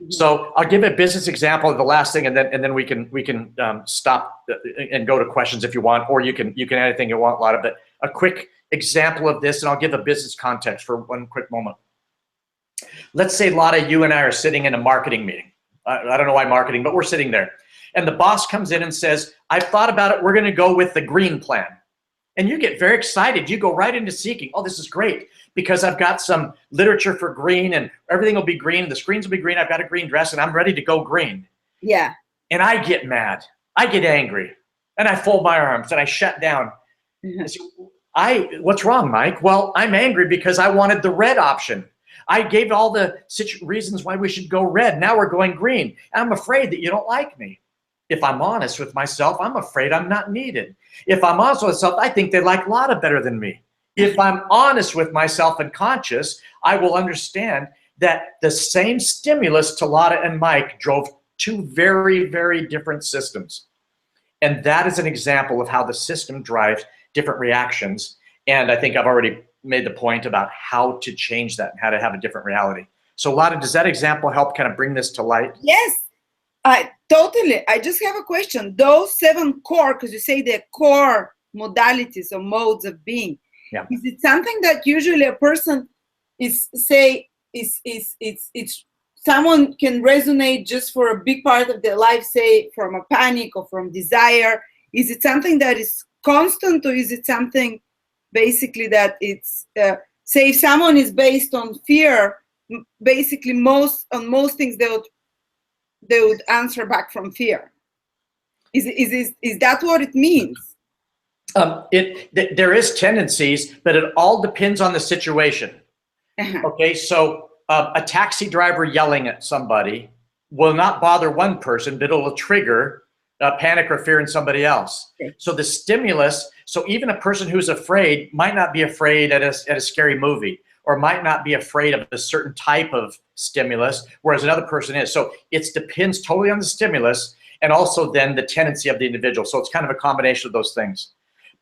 Mm-hmm. So I'll give a business example of the last thing, and then we can stop and go to questions if you want, or you can add anything you want, Lada. But a quick example of this, and I'll give a business context for one quick moment. Let's say, Lada, you and I are sitting in a marketing meeting. I don't know why marketing, but we're sitting there. And the boss comes in and says, I've thought about it. We're going to go with the green plan. And you get very excited. You go right into seeking. Oh, this is great because I've got some literature for green and everything will be green. The screens will be green. I've got a green dress and I'm ready to go green. Yeah. And I get mad. I get angry. And I fold my arms and I shut down. Mm-hmm. I say, what's wrong, Mike? Well, I'm angry because I wanted the red option. I gave all the reasons why we should go red. Now we're going green. I'm afraid that you don't like me. If I'm honest with myself, I'm afraid I'm not needed. If I'm honest with myself, I think they like Lada better than me. If I'm honest with myself and conscious, I will understand that the same stimulus to Lada and Mike drove 2 very, very different systems. And that is an example of how the system drives different reactions. And I think I've already made the point about how to change that and how to have a different reality. So Lada, does that example help kind of bring this to light? Yes, totally. I just have a question. Those 7 core, because you say they're core modalities or modes of being. Yeah. Is it something that usually a person someone can resonate just for a big part of their life, say from a panic or from desire? Is it something that is constant, or is it something basically that it's say if someone is based on fear, basically most things they would answer back from fear? Is that what it means? There is tendencies, but it all depends on the situation. Uh-huh. Okay, so a taxi driver yelling at somebody will not bother one person, but it will trigger panic or fear in somebody else. Okay. So the stimulus, so even a person who's afraid might not be afraid at a scary movie, or might not be afraid of a certain type of stimulus, whereas another person is. So it depends totally on the stimulus and also then the tendency of the individual. So it's kind of a combination of those things.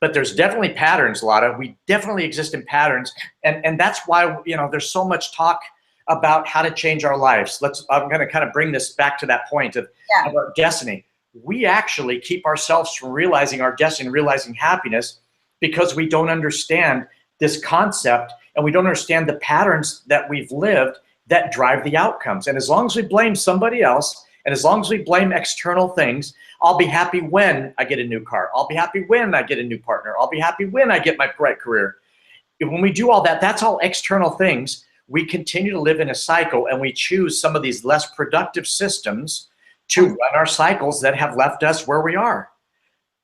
But there's definitely patterns, Lada. We definitely exist in patterns. And that's why, there's so much talk about how to change our lives. I'm going to kind of bring this back to that point of our destiny. We actually keep ourselves from realizing our destiny, realizing happiness, because we don't understand this concept and we don't understand the patterns that we've lived that drive the outcomes. And as long as we blame somebody else, And as long as we blame external things, I'll be happy when I get a new car. I'll be happy when I get a new partner. I'll be happy when I get my right career. When we do all that, that's all external things. We continue to live in a cycle, and we choose some of these less productive systems to run our cycles that have left us where we are.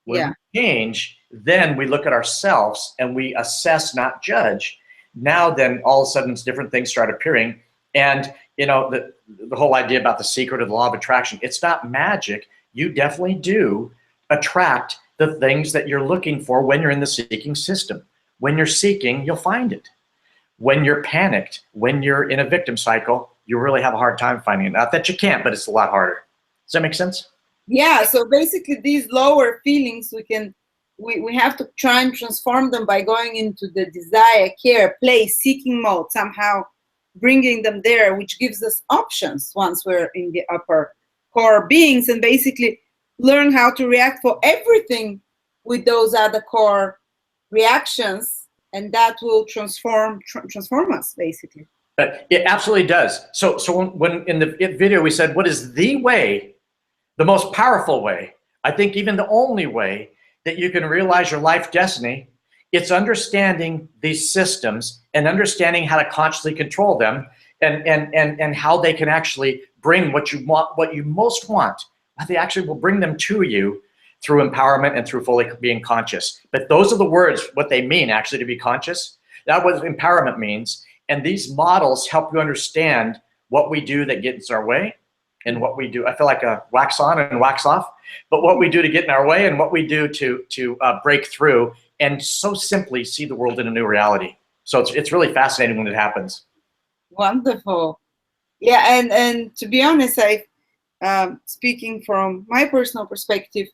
When we change, then we look at ourselves and we assess, not judge. Now then all of a sudden different things start appearing. And you know, the whole idea about the secret of the law of attraction, it's not magic. You definitely do attract the things that you're looking for when you're in the seeking system. When you're seeking, you'll find it. When you're panicked, when you're in a victim cycle, you really have a hard time finding it. Not that you can't, but it's a lot harder. Does that make sense? Yeah, so basically these lower feelings, we have to try and transform them by going into the desire, care, play, seeking mode, somehow bringing them there, which gives us options once we're in the upper core beings, and basically learn how to react for everything with those other core reactions, and that will transform us basically. It absolutely does. So when in the video we said, what is the way, the most powerful way, I think even the only way that you can realize your life destiny, it's understanding these systems and understanding how to consciously control them, and how they can actually bring what you want, what you most want. They actually will bring them to you through empowerment and through fully being conscious. But those are the words, what they mean actually to be conscious. That's what empowerment means. And these models help you understand what we do that gets in our way, and what we do. I feel like a wax on and wax off, but what we do to get in our way and what we do to break through and so simply see the world in a new reality. So it's really fascinating when it happens. Wonderful. Yeah, and to be honest, speaking from my personal perspective,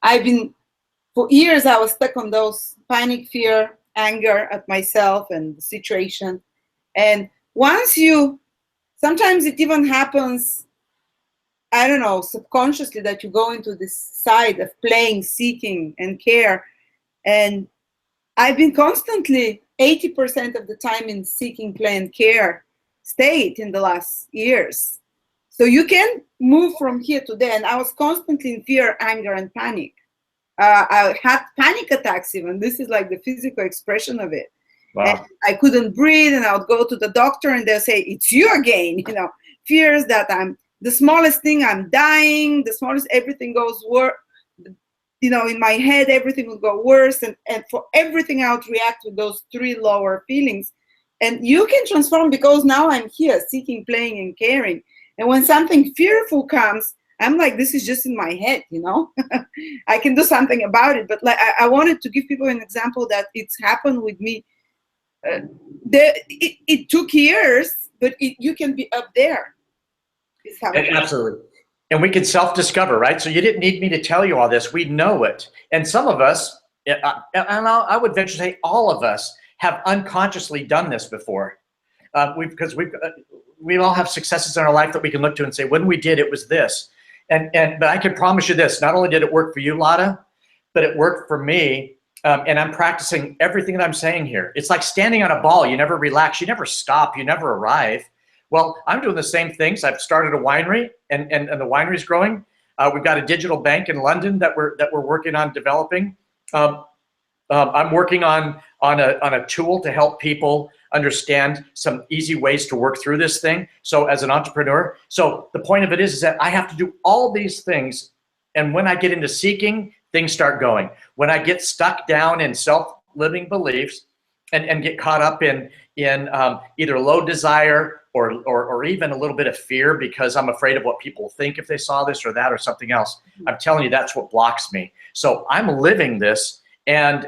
for years I was stuck on those panic, fear, anger at myself and the situation. And sometimes it even happens, I don't know, subconsciously, that you go into this side of playing, seeking, and care. And I've been constantly 80% of the time in seeking, play, and care state in the last years. So you can move from here to there. And I was constantly in fear, anger, and panic. I had panic attacks even. This is like the physical expression of it. Wow. And I couldn't breathe, and I would go to the doctor and they'll say, it's you again. You know, fears that the smallest thing, I'm dying, the smallest, everything goes worse. You know, in my head, everything will go worse. And for everything, I would react with those three lower feelings. And you can transform, because now I'm here seeking, playing, and caring. And when something fearful comes, I'm like, this is just in my head, you know. I can do something about it. But like, I wanted to give people an example that it's happened with me. It took years, but you can be up there. Absolutely. And we can self-discover, right? So you didn't need me to tell you all this. We know it. And some of us, and I would venture to say all of us, have unconsciously done this before. Because we all have successes in our life that we can look to and say, when we did, it was this. But I can promise you this, not only did it work for you, Lada, but it worked for me. And I'm practicing everything that I'm saying here. It's like standing on a ball. You never relax. You never stop. You never arrive. Well, I'm doing the same things. I've started a winery, and the winery's growing. We've got a digital bank in London that we're working on developing. I'm working on a tool to help people understand some easy ways to work through this thing. So as an entrepreneur, so the point of it is that I have to do all these things. And when I get into seeking, things start going. When I get stuck down in self-limiting beliefs and get caught up in either low desire or even a little bit of fear because I'm afraid of what people think if they saw this or that or something else, I'm telling you, that's what blocks me. So I'm living this. And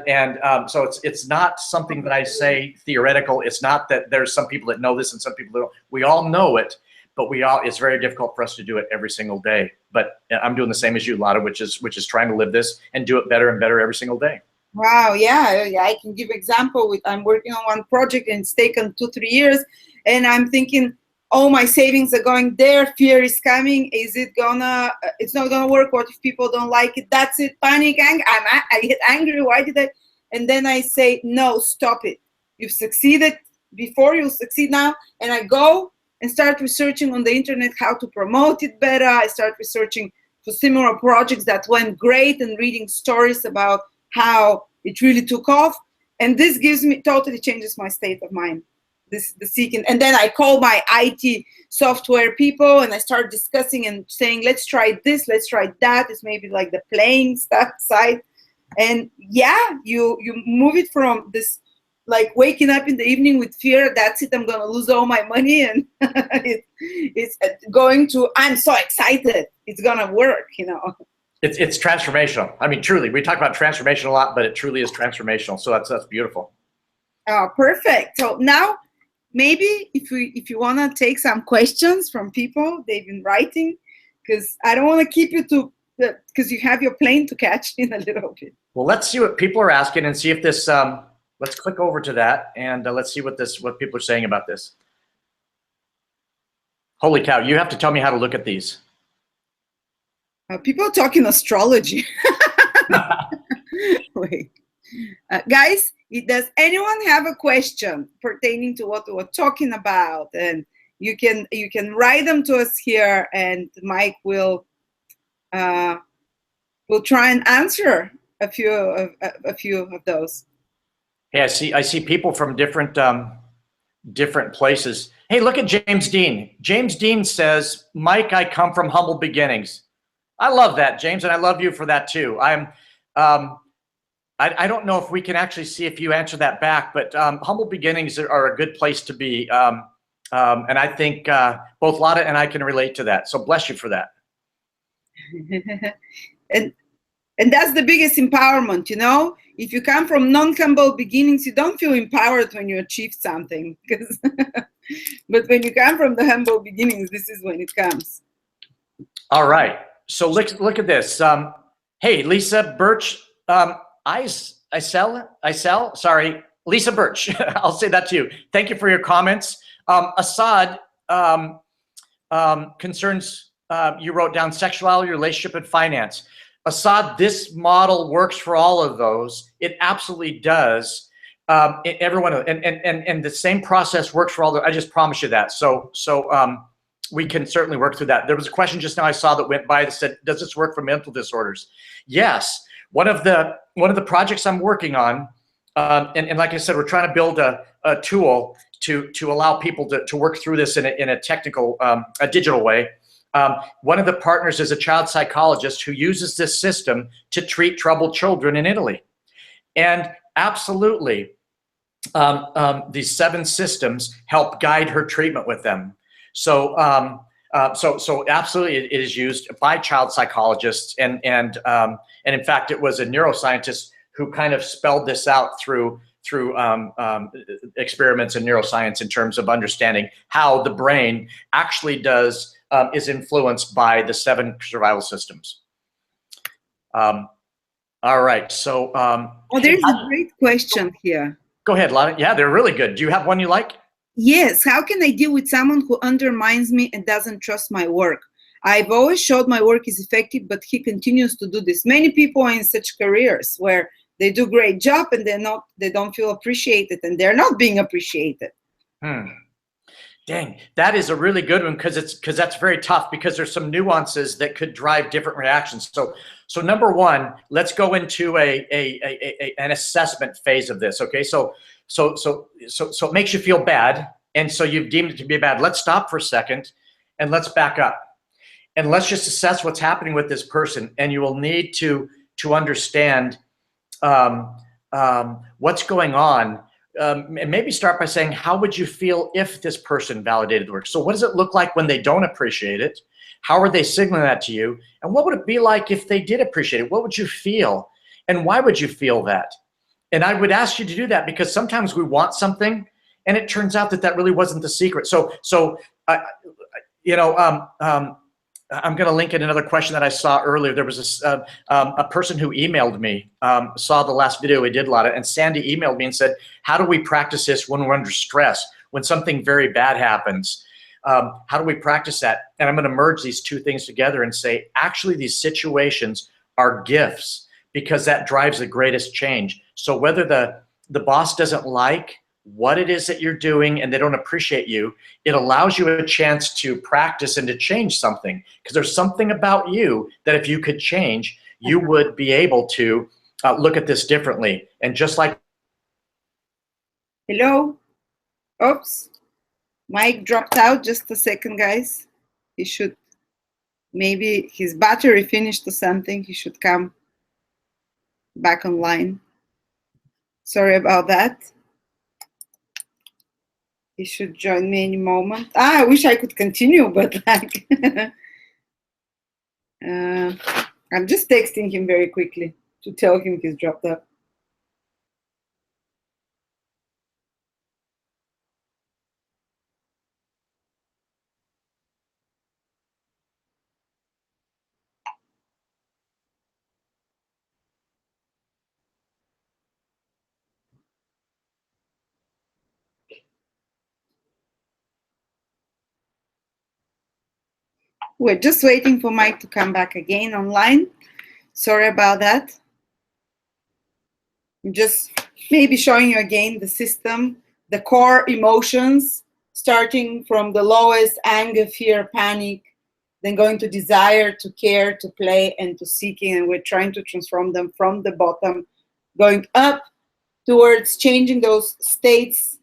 so it's not something that I say theoretical. It's not that there's some people that know this and some people that don't. We all know it, but it's very difficult for us to do it every single day. But I'm doing the same as you, Lada, which is trying to live this and do it better and better every single day. Wow, yeah, I can give example. I'm working on one project and it's taken 2-3 years, and I'm thinking, oh, my savings are going there. Fear is coming. It's not gonna work. What if people don't like it? That's it. Panic, anger. I get angry. Why did I? And then I say, no, stop it. You've succeeded before. You'll succeed now. And I go and start researching on the internet how to promote it better. I start researching for similar projects that went great and reading stories about how it really took off. And this totally changes my state of mind. The seeking, and then I call my IT software people and I start discussing and saying, let's try this, let's try that. It's maybe like the playing stuff side. And yeah, you move it from this like waking up in the evening with fear, that's it, I'm gonna lose all my money, and it's going to, I'm so excited, it's gonna work, you know. It's transformational. I mean, truly, we talk about transformation a lot, but it truly is transformational. So that's beautiful. Oh, perfect. So now, maybe if you want to take some questions from people, they've been writing, because I don't want to keep you to, because you have your plane to catch in a little bit. Well, let's see what people are asking and see if this, let's click over to that and let's see what people are saying about this. Holy cow, you have to tell me how to look at these. People are talking astrology. Wait. Guys, does anyone have a question pertaining to what we're talking about? And you can write them to us here, and Mike will try and answer a few of those. Hey, I see people from different places. Hey, look at James Dean. James Dean says, Mike, I come from humble beginnings. I love that, James, and I love you for that too. I don't know if we can actually see if you answer that back, but humble beginnings are a good place to be. And I think both Lada and I can relate to that. So bless you for that. and that's the biggest empowerment, you know? If you come from non-humble beginnings, you don't feel empowered when you achieve something. But when you come from the humble beginnings, this is when it comes. All right. So look at this. Hey, Lisa Birch, sorry, Lisa Birch. I'll say that to you. Thank you for your comments. Assad concerns, you wrote down sexuality, relationship, and finance. Assad, this model works for all of those. It absolutely does. Everyone, and the same process works for all those. I just promise you that. So we can certainly work through that. There was a question just now I saw that went by that said, does this work for mental disorders? Yes. One of the projects I'm working on, and like I said, we're trying to build a tool to allow people to work through this in a technical, a digital way. One of the partners is a child psychologist who uses this system to treat troubled children in Italy. And absolutely, these 7 systems help guide her treatment with them. So absolutely, it is used by child psychologists, and in fact, it was a neuroscientist who kind of spelled this out through experiments in neuroscience in terms of understanding how the brain actually is influenced by the 7 survival systems. All right, so there's a great question here. Go ahead, Lana. Yeah, they're really good. Do you have one you like? Yes. How can I deal with someone who undermines me and doesn't trust my work? I've always showed my work is effective, but he continues to do this. Many people are in such careers where they do a great job and they don't feel appreciated, and they're not being appreciated. Dang, that is a really good one, because that's very tough, because there's some nuances that could drive different reactions. So number one, let's go into an assessment phase of this. Okay, so it makes you feel bad, and so you've deemed it to be bad. Let's stop for a second and let's back up, and let's just assess what's happening with this person. And you will need to understand what's going on. And maybe start by saying, how would you feel if this person validated the work? So what does it look like when they don't appreciate it? How are they signaling that to you? And what would it be like if they did appreciate it? What would you feel? And why would you feel that? And I would ask you to do that, because sometimes we want something and it turns out that really wasn't the secret. I'm going to link in another question that I saw earlier. There was a person who emailed me, saw the last video we did, Lada, and Sandy emailed me and said, how do we practice this when we're under stress, when something very bad happens? How do we practice that? And I'm going to merge these two things together and say, actually, these situations are gifts, because that drives the greatest change. So whether the boss doesn't like what it is that you're doing and they don't appreciate you, it allows you a chance to practice and to change something. Because there's something about you that if you could change, you would be able to look at this differently. And just like. Hello? Oops. Mike dropped out. Just a second, guys. He should, maybe his battery finished or something. He should come back online. Sorry about that. He should join me any moment. I wish I could continue, but like, I'm just texting him very quickly to tell him he's dropped out. We're just waiting for Mike to come back again online. Sorry about that. I'm just maybe showing you again the system, the core emotions, starting from the lowest: anger, fear, panic, then going to desire, to care, to play, and to seeking. And we're trying to transform them from the bottom, going up towards changing those states,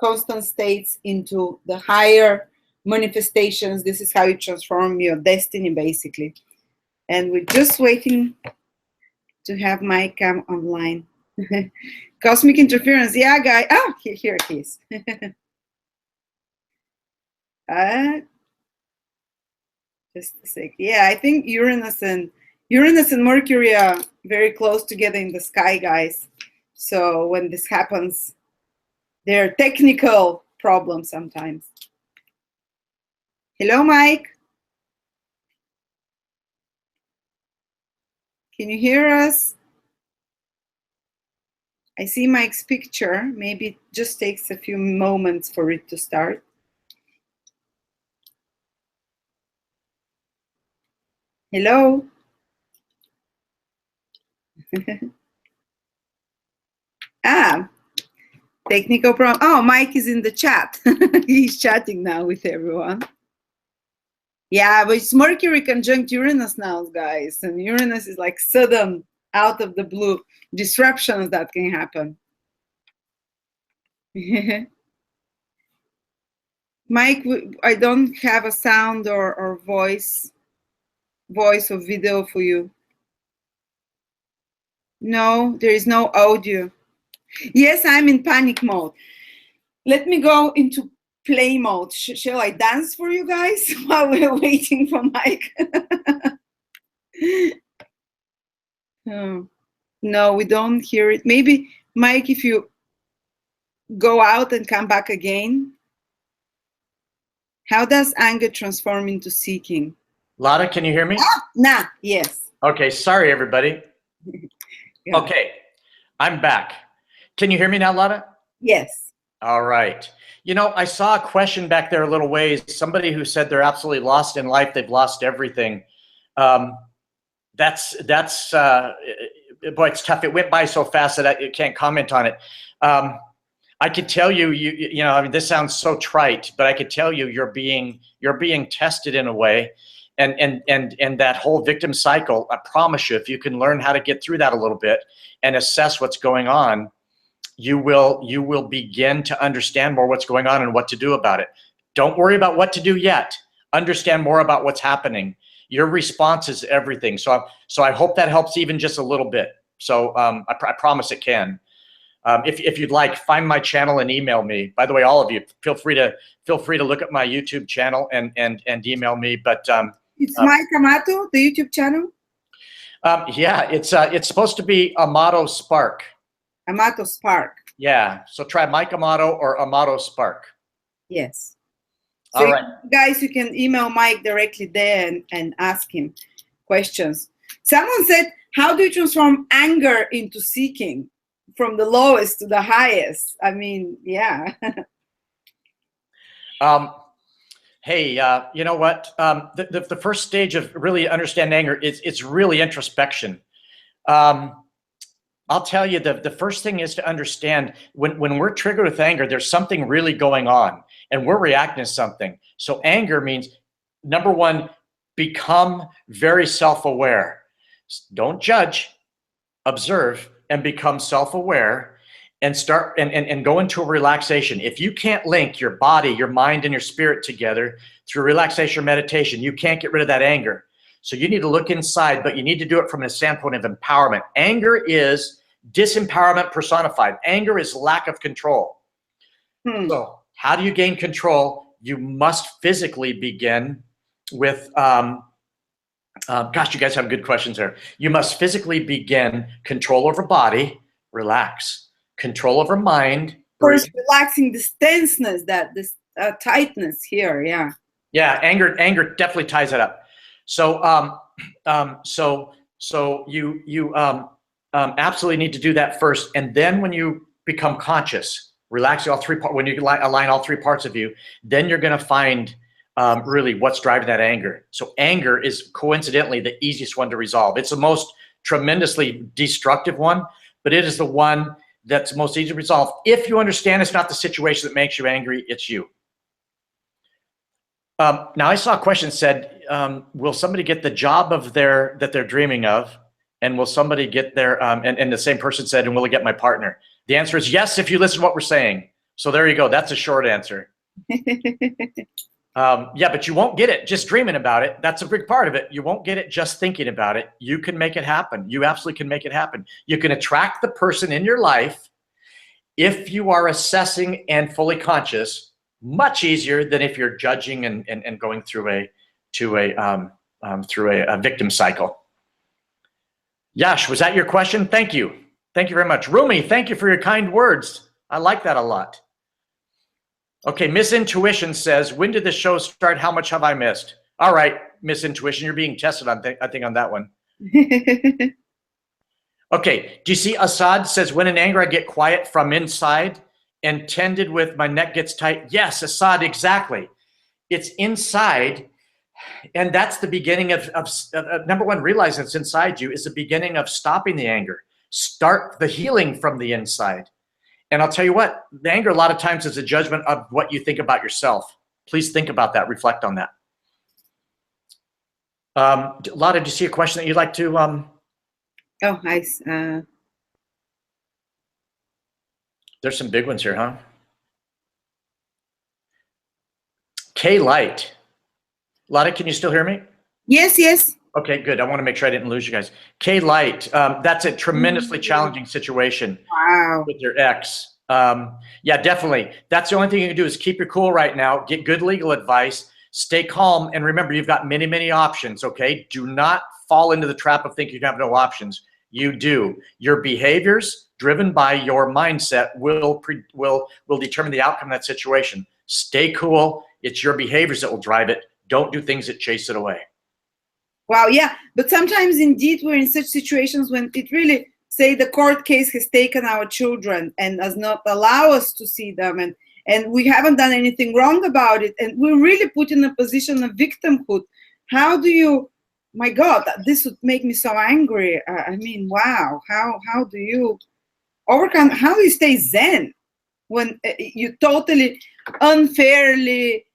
constant states, into the higher manifestations. This is how you transform your destiny, basically. And we're just waiting to have Mike come online. Cosmic interference, yeah, guy. Oh, here it is. Just a sec. Yeah, I think Uranus and Mercury are very close together in the sky, guys. So when this happens, there are technical problems sometimes. Hello, Mike. Can you hear us? I see Mike's picture. Maybe it just takes a few moments for it to start. Hello? Technical problem. Oh, Mike is in the chat. He's chatting now with everyone. Yeah, but it's Mercury conjunct Uranus now, guys. And Uranus is like sudden, out of the blue disruptions that can happen. Mike, I don't have a sound or voice or video for you. No, there is no audio. Yes, I'm in panic mode. Let me go into play mode. Shall I dance for you guys while we're waiting for Mike? Oh, no, we don't hear it. Maybe, Mike, if you go out and come back again. How does anger transform into seeking? Lada, can you hear me? Nah, yes. Okay, sorry, everybody. Yeah. Okay, I'm back. Can you hear me now, Lada? Yes. All right. You know, I saw a question back there a little ways. Somebody who said they're absolutely lost in life. They've lost everything. Boy, it's tough. It went by so fast that I can't comment on it. I could tell you, you know, I mean, this sounds so trite, but I could tell you, you're being tested in a way, and that whole victim cycle. I promise you, if you can learn how to get through that a little bit and assess what's going on, you will begin to understand more what's going on and what to do about it. Don't worry about what to do yet. Understand more about what's happening. Your response is everything. So I hope that helps even just a little bit. So I promise it can. If you'd like, find my channel and email me. By the way, all of you, feel free to look at my YouTube channel and email me. But it's Mike Amato, the YouTube channel. Yeah, it's supposed to be Amato Spark. Amato Spark. Yeah, so try Mike Amato or Amato Spark. Yes. So all right, guys, you can email Mike directly there and ask him questions. Someone said, "How do you transform anger into seeking?" From the lowest to the highest. I mean, yeah. Hey, you know what? The first stage of really understanding anger is it's really introspection. I'll tell you, the first thing is to understand when we're triggered with anger, there's something really going on and we're reacting to something. So anger means, number one, become very self-aware. Don't judge, observe, and become self-aware, and start and go into a relaxation. If you can't link your body, your mind, and your spirit together through relaxation or meditation, you can't get rid of that anger. So you need to look inside, but you need to do it from a standpoint of empowerment. Anger is disempowerment personified. Anger is lack of control. So how do you gain control? You must physically begin with, gosh, you guys have good questions there. You must physically begin control over body, relax, control over mind. First, relaxing this tenseness, this tightness here, yeah. Yeah, anger definitely ties it up. So, so you absolutely need to do that first, and then when you become conscious, relaxing all three parts, when you align all three parts of you, then you're going to find really what's driving that anger. So anger is coincidentally the easiest one to resolve. It's the most tremendously destructive one, but it is the one that's most easy to resolve. If you understand it's not the situation that makes you angry, it's you. Now I saw a question said, will somebody get the job of that they're dreaming of? And will somebody get their, and the same person said, and will it get my partner? The answer is yes, if you listen to what we're saying. So there you go. That's a short answer. Yeah, but you won't get it just dreaming about it. That's a big part of it. You won't get it just thinking about it. You can make it happen. You absolutely can make it happen. You can attract the person in your life if you are assessing and fully conscious, much easier than if you're judging and going through a victim cycle. Yash, was that your question? Thank you. Thank you very much. Rumi, thank you for your kind words. I like that a lot. Okay, Miss Intuition says, when did the show start? How much have I missed? All right, Miss Intuition, you're being tested on, I think, on that one. Okay, do you see Assad says, when in anger, I get quiet from inside and tended with my neck gets tight. Yes, Assad, exactly. It's inside. And that's the beginning of number one, realizing it's inside you is the beginning of stopping the anger. Start the healing from the inside. And I'll tell you what, the anger a lot of times is a judgment of what you think about yourself. Please think about that, reflect on that. Lada, do you see a question that you'd like to? Oh, nice. There's some big ones here, huh? K Light. Lada, can you still hear me? Yes, yes. Okay, good. I want to make sure I didn't lose you guys. K Light, that's a tremendously challenging situation. Wow. With your ex. Yeah, definitely. That's the only thing you can do is keep your cool right now, get good legal advice, stay calm, and remember, you've got many, many options, okay? Do not fall into the trap of thinking you have no options. You do. Your behaviors driven by your mindset will determine the outcome of that situation. Stay cool. It's your behaviors that will drive it. Don't do things that chase it away. Wow, yeah. But sometimes indeed we're in such situations when it really, say the court case has taken our children and does not allow us to see them, and we haven't done anything wrong about it, and we're really put in a position of victimhood. How do you, my God, this would make me so angry. I mean, wow, how do you overcome, how do you stay zen when you totally unfairly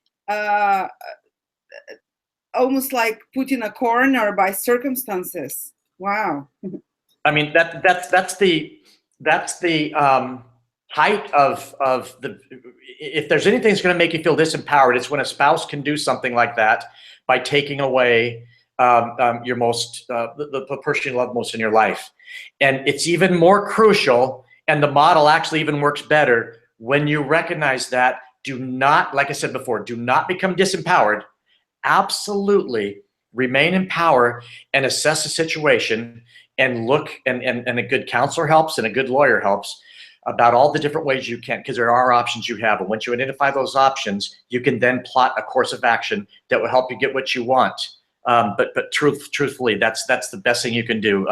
almost like put in a corner by circumstances? Wow. I mean, that's the height of the, if there's anything that's going to make you feel disempowered, it's when a spouse can do something like that by taking away your most, the person you love most in your life. And it's even more crucial, and the model actually even works better when you recognize that. Do not, like I said before, do not become disempowered. Absolutely remain in power and assess the situation and look, and a good counselor helps and a good lawyer helps about all the different ways you can, because there are options you have. And once you identify those options, you can then plot a course of action that will help you get what you want. But truthfully, that's the best thing you can do.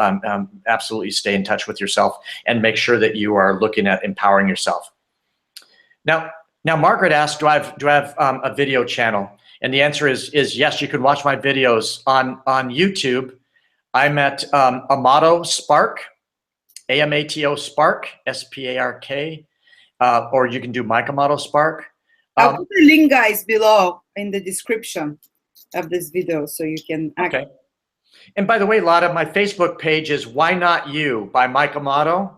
Absolutely stay in touch with yourself and make sure that you are looking at empowering yourself. Now Margaret asked, do I have a video channel? And the answer is yes. You can watch my videos on YouTube. I'm at Amato Spark. AMATO Spark, SPARK, or you can do Mike Amato Spark. I'll put the link, guys, below in the description of this video so you can. Okay. And by the way, Lada, my Facebook page is Why Not You by Mike Amato.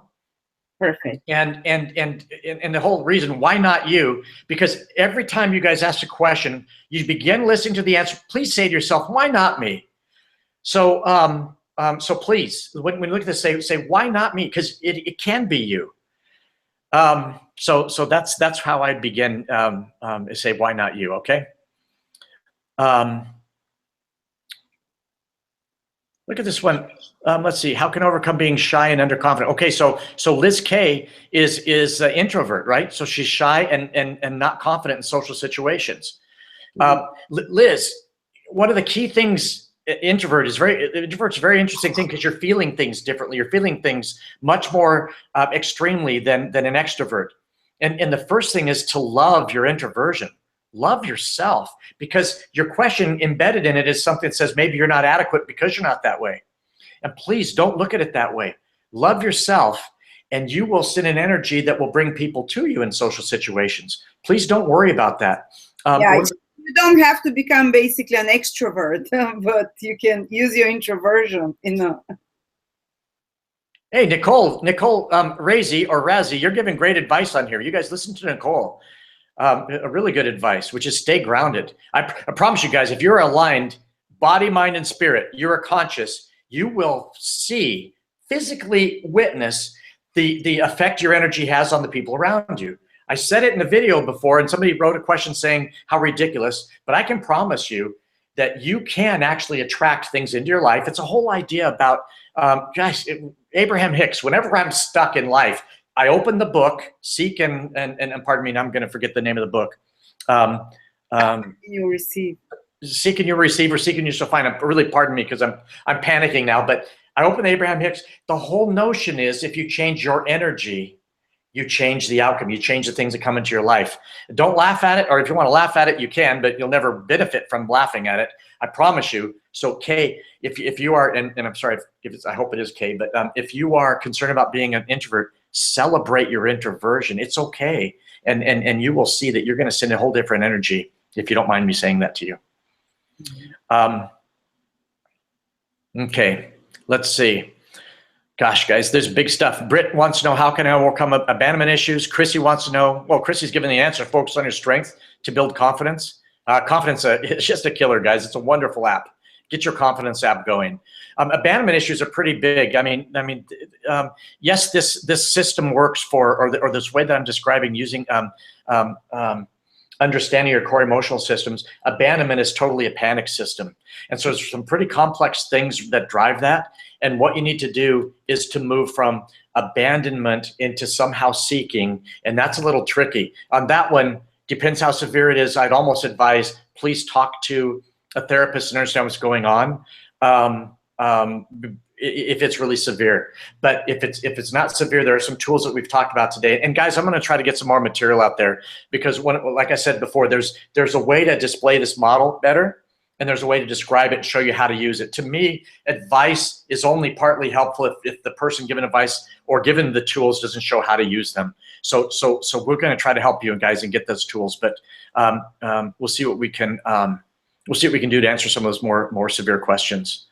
Perfect. And the whole reason, why not you? Because every time you guys ask a question, you begin listening to the answer. Please say to yourself, why not me? So so please, when you look at this, say why not me? Because it can be you. So that's how I begin. Say why not you? Okay. Look at this one. Let's see. How can I overcome being shy and underconfident? Okay, so Liz K is an introvert, right? So she's shy and not confident in social situations. Liz, one of the key things, introvert's a very interesting thing because you're feeling things differently. You're feeling things much more extremely than an extrovert. And the first thing is to love your introversion. Love yourself, because your question embedded in it is something that says maybe you're not adequate because you're not that way. And please don't look at it that way. Love yourself, and you will send an energy that will bring people to you in social situations. Please don't worry about that. You don't have to become basically an extrovert, but you can use your introversion in a. Hey, Nicole Razi or Razzie, you're giving great advice on here. You guys listen to Nicole. A really good advice, which is stay grounded. I promise you guys, if you're aligned, body, mind, and spirit, you're conscious, you will see, physically witness the effect your energy has on the people around you. I said it in a video before, and somebody wrote a question saying how ridiculous, but I can promise you that you can actually attract things into your life. It's a whole idea about, guys, Abraham Hicks, whenever I'm stuck in life, I open the book, Seek and pardon me, I'm going to forget the name of the book. You receive. Seek and you'll receive, or seek and you shall find. Really, pardon me, because I'm panicking now. But I open Abraham Hicks. The whole notion is if you change your energy, you change the outcome. You change the things that come into your life. Don't laugh at it, or if you want to laugh at it, you can, but you'll never benefit from laughing at it. I promise you. So Kay, if you are, and I'm sorry if it's, I hope it is Kay, but if you are concerned about being an introvert, celebrate your introversion. It's okay. And you will see that you're going to send a whole different energy, if you don't mind me saying that to you. Okay, let's see. Gosh, guys, there's big stuff. Britt wants to know, how can I overcome abandonment issues? Chrissy wants to know, well, Chrissy's given the answer. Focus on your strength to build confidence. Confidence is just a killer, guys. It's a wonderful app. Get your confidence app going. Abandonment issues are pretty big. I mean, yes, this system works for, or this way that I'm describing, using understanding your core emotional systems. Abandonment is totally a panic system, and so there's some pretty complex things that drive that. And what you need to do is to move from abandonment into somehow seeking, and that's a little tricky. On that one, depends how severe it is. I'd almost advise, please talk to a therapist and understand what's going on. If it's really severe, but if it's not severe, there are some tools that we've talked about today. And guys, I'm going to try to get some more material out there, because like I said before, there's a way to display this model better, and there's a way to describe it and show you how to use it. To me, advice is only partly helpful if the person given advice or given the tools doesn't show how to use them. So we're going to try to help you guys and get those tools, but we'll see what we can do to answer some of those more severe questions.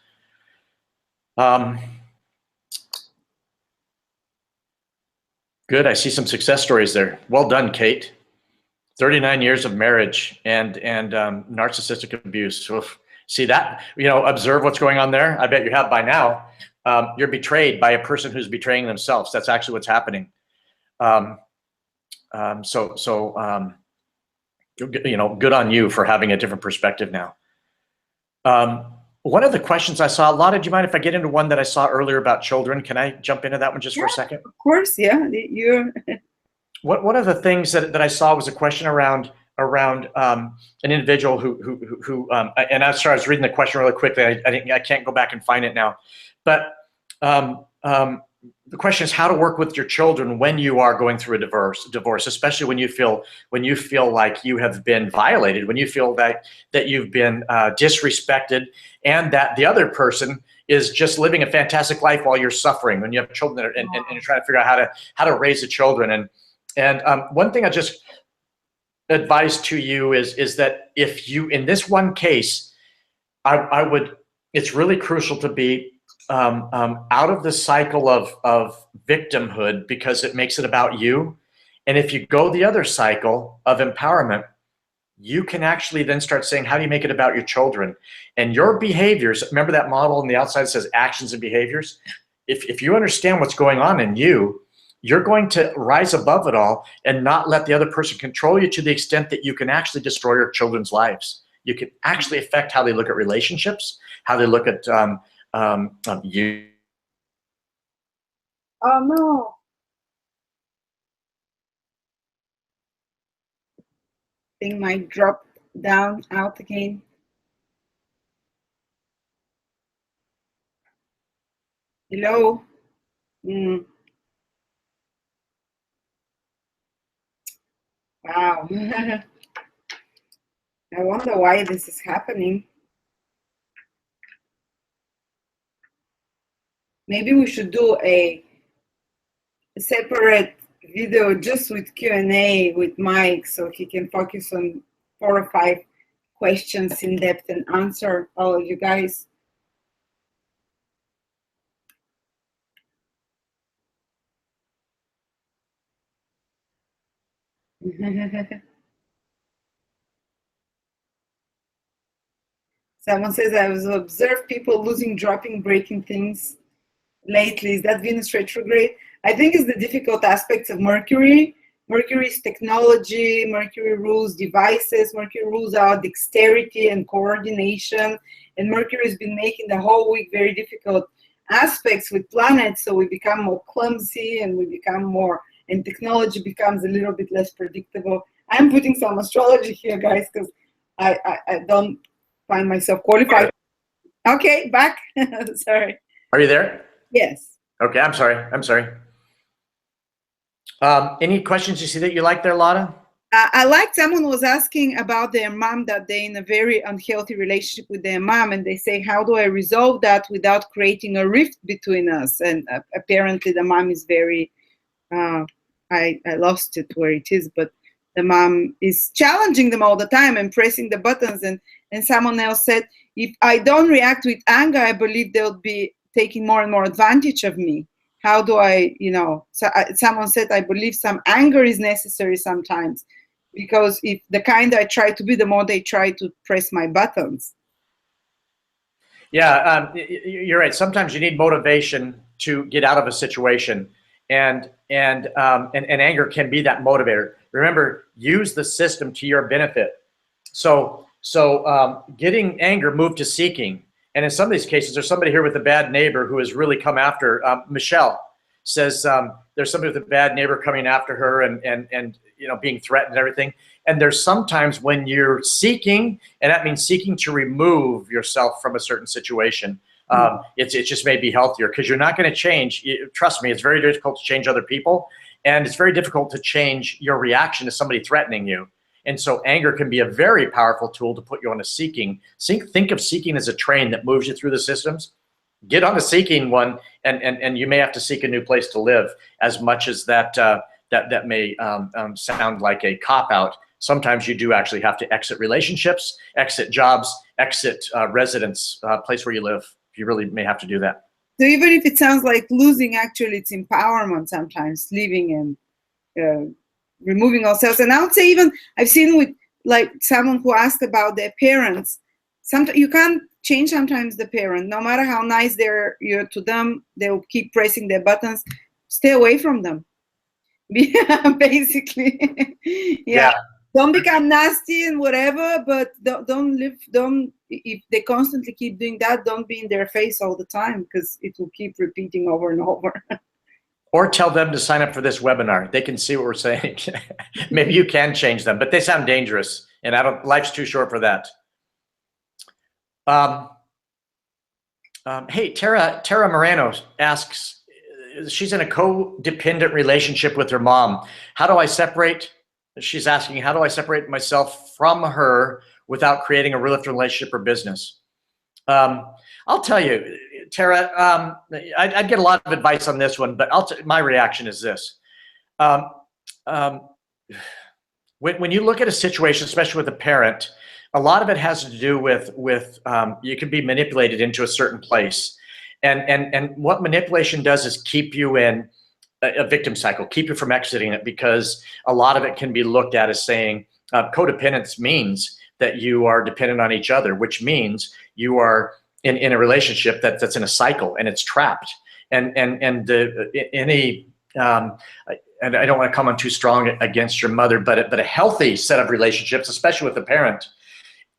Good. I see some success stories there. Well done, Kate. 39 years of marriage and narcissistic abuse. Oof. See that? Observe what's going on there. I bet you have by now. You're betrayed by a person who's betraying themselves. That's actually what's happening. Good on you for having a different perspective now. One of the questions I saw, Lada, do you mind if I get into one that I saw earlier about children? Can I jump into that one just for a second? Of course, yeah. One of the things that I saw was a question around an individual who and I'm sorry, I was reading the question really quickly. I can't go back and find it now, but the question is how to work with your children when you are going through a divorce, especially when you feel like you have been violated, when you feel that you've been disrespected, and that the other person is just living a fantastic life while you're suffering, when you have children and you're trying to figure out how to raise the children. And one thing I just advise to you is that if you, in this one case, I would, it's really crucial to be out of the cycle of victimhood, because it makes it about you. And if you go the other cycle of empowerment, you can actually then start saying, how do you make it about your children? And your behaviors, remember that model on the outside says actions and behaviors? If you understand what's going on in you, you're going to rise above it all and not let the other person control you, to the extent that you can actually destroy your children's lives. You can actually affect how they look at relationships, how they look at you. Oh no. Thing might drop down out again. Hello. Wow. I wonder why this is happening. Maybe we should do a separate video just with Q&A with Mike, so he can focus on 4 or 5 questions in depth and answer all of you guys. Someone says, I was observed people losing, dropping, breaking things lately. Is that Venus retrograde? I think it's the difficult aspects of Mercury. Mercury is technology. Mercury rules devices. Mercury rules our dexterity and coordination. And Mercury has been making the whole week very difficult aspects with planets. So we become more clumsy, and we become more, and technology becomes a little bit less predictable. I'm putting some astrology here, guys, because I don't find myself qualified. Okay, back. Sorry. Are you there? Yes. Okay, I'm sorry. Any questions you see that you like there, Lada? I liked someone was asking about their mom, that they're in a very unhealthy relationship with their mom, and they say, how do I resolve that without creating a rift between us? And apparently the mom is very, I lost it where it is, but the mom is challenging them all the time and pressing the buttons. And someone else said, if I don't react with anger, I believe they'll be taking more and more advantage of me. How do I, so someone said, I believe some anger is necessary sometimes, because if the kind I try to be, the more they try to press my buttons. Yeah, you're right. Sometimes you need motivation to get out of a situation, and anger can be that motivator. Remember, use the system to your benefit. So getting anger moved to seeking. And in some of these cases, there's somebody here with a bad neighbor who has really come after. Michelle says there's somebody with a bad neighbor coming after her and being threatened and everything. And there's sometimes when you're seeking, and that means seeking to remove yourself from a certain situation. It just may be healthier, because you're not going to change. Trust me, it's very difficult to change other people, and it's very difficult to change your reaction to somebody threatening you. And so anger can be a very powerful tool to put you on a seeking. Think of seeking as a train that moves you through the systems. Get on a seeking one, and you may have to seek a new place to live, as much as that may sound like a cop-out. Sometimes you do actually have to exit relationships, exit jobs, exit residence, place where you live. You really may have to do that. So even if it sounds like losing, actually it's empowerment sometimes, leaving and removing ourselves. And I would say, even I've seen with like someone who asked about their parents, sometimes you can't change sometimes the parent, no matter how nice you're to them, they'll keep pressing their buttons. Stay away from them. Basically. Yeah. Don't become nasty and whatever, but don't if they constantly keep doing that, don't be in their face all the time, because it will keep repeating over and over. Or tell them to sign up for this webinar. They can see what we're saying. Maybe you can change them, but they sound dangerous, and life's too short for that. Hey, Tara Moreno asks, she's in a codependent relationship with her mom. How do I separate? She's asking, how do I separate myself from her without creating a real relationship or business? I'll tell you, Tara, I'd get a lot of advice on this one, but my reaction is this. Um, um, when you look at a situation, especially with a parent, a lot of it has to do with you can be manipulated into a certain place. And what manipulation does is keep you in a victim cycle, keep you from exiting it, because a lot of it can be looked at as saying codependence means that you are dependent on each other, which means you are in a relationship that's in a cycle and it's trapped. And I don't want to come on too strong against your mother, but a healthy set of relationships, especially with a parent,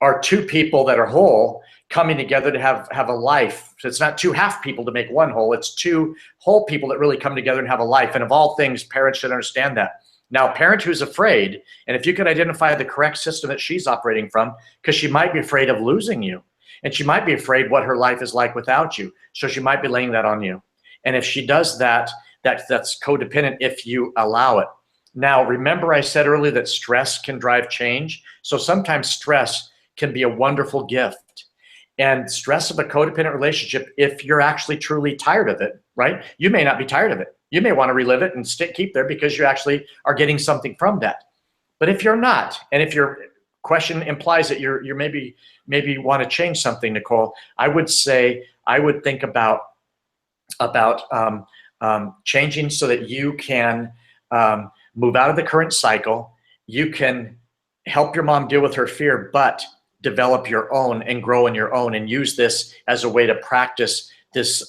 are two people that are whole coming together to have a life. So it's not two half people to make one whole. It's two whole people that really come together and have a life. And of all things, parents should understand that. Now, a parent who's afraid, and if you could identify the correct system that she's operating from, because she might be afraid of losing you, and she might be afraid what her life is like without you. So she might be laying that on you. And if she does that, that's codependent if you allow it. Now, remember I said earlier that stress can drive change. So sometimes stress can be a wonderful gift. And stress of a codependent relationship, if you're actually truly tired of it, right? You may not be tired of it. You may want to relive it and keep there because you actually are getting something from that. But if you're not, and if your question implies that you're maybe want to change something, Nicole, I would say I would think about changing so that you can move out of the current cycle. You can help your mom deal with her fear, but develop your own and grow in your own, and use this as a way to practice this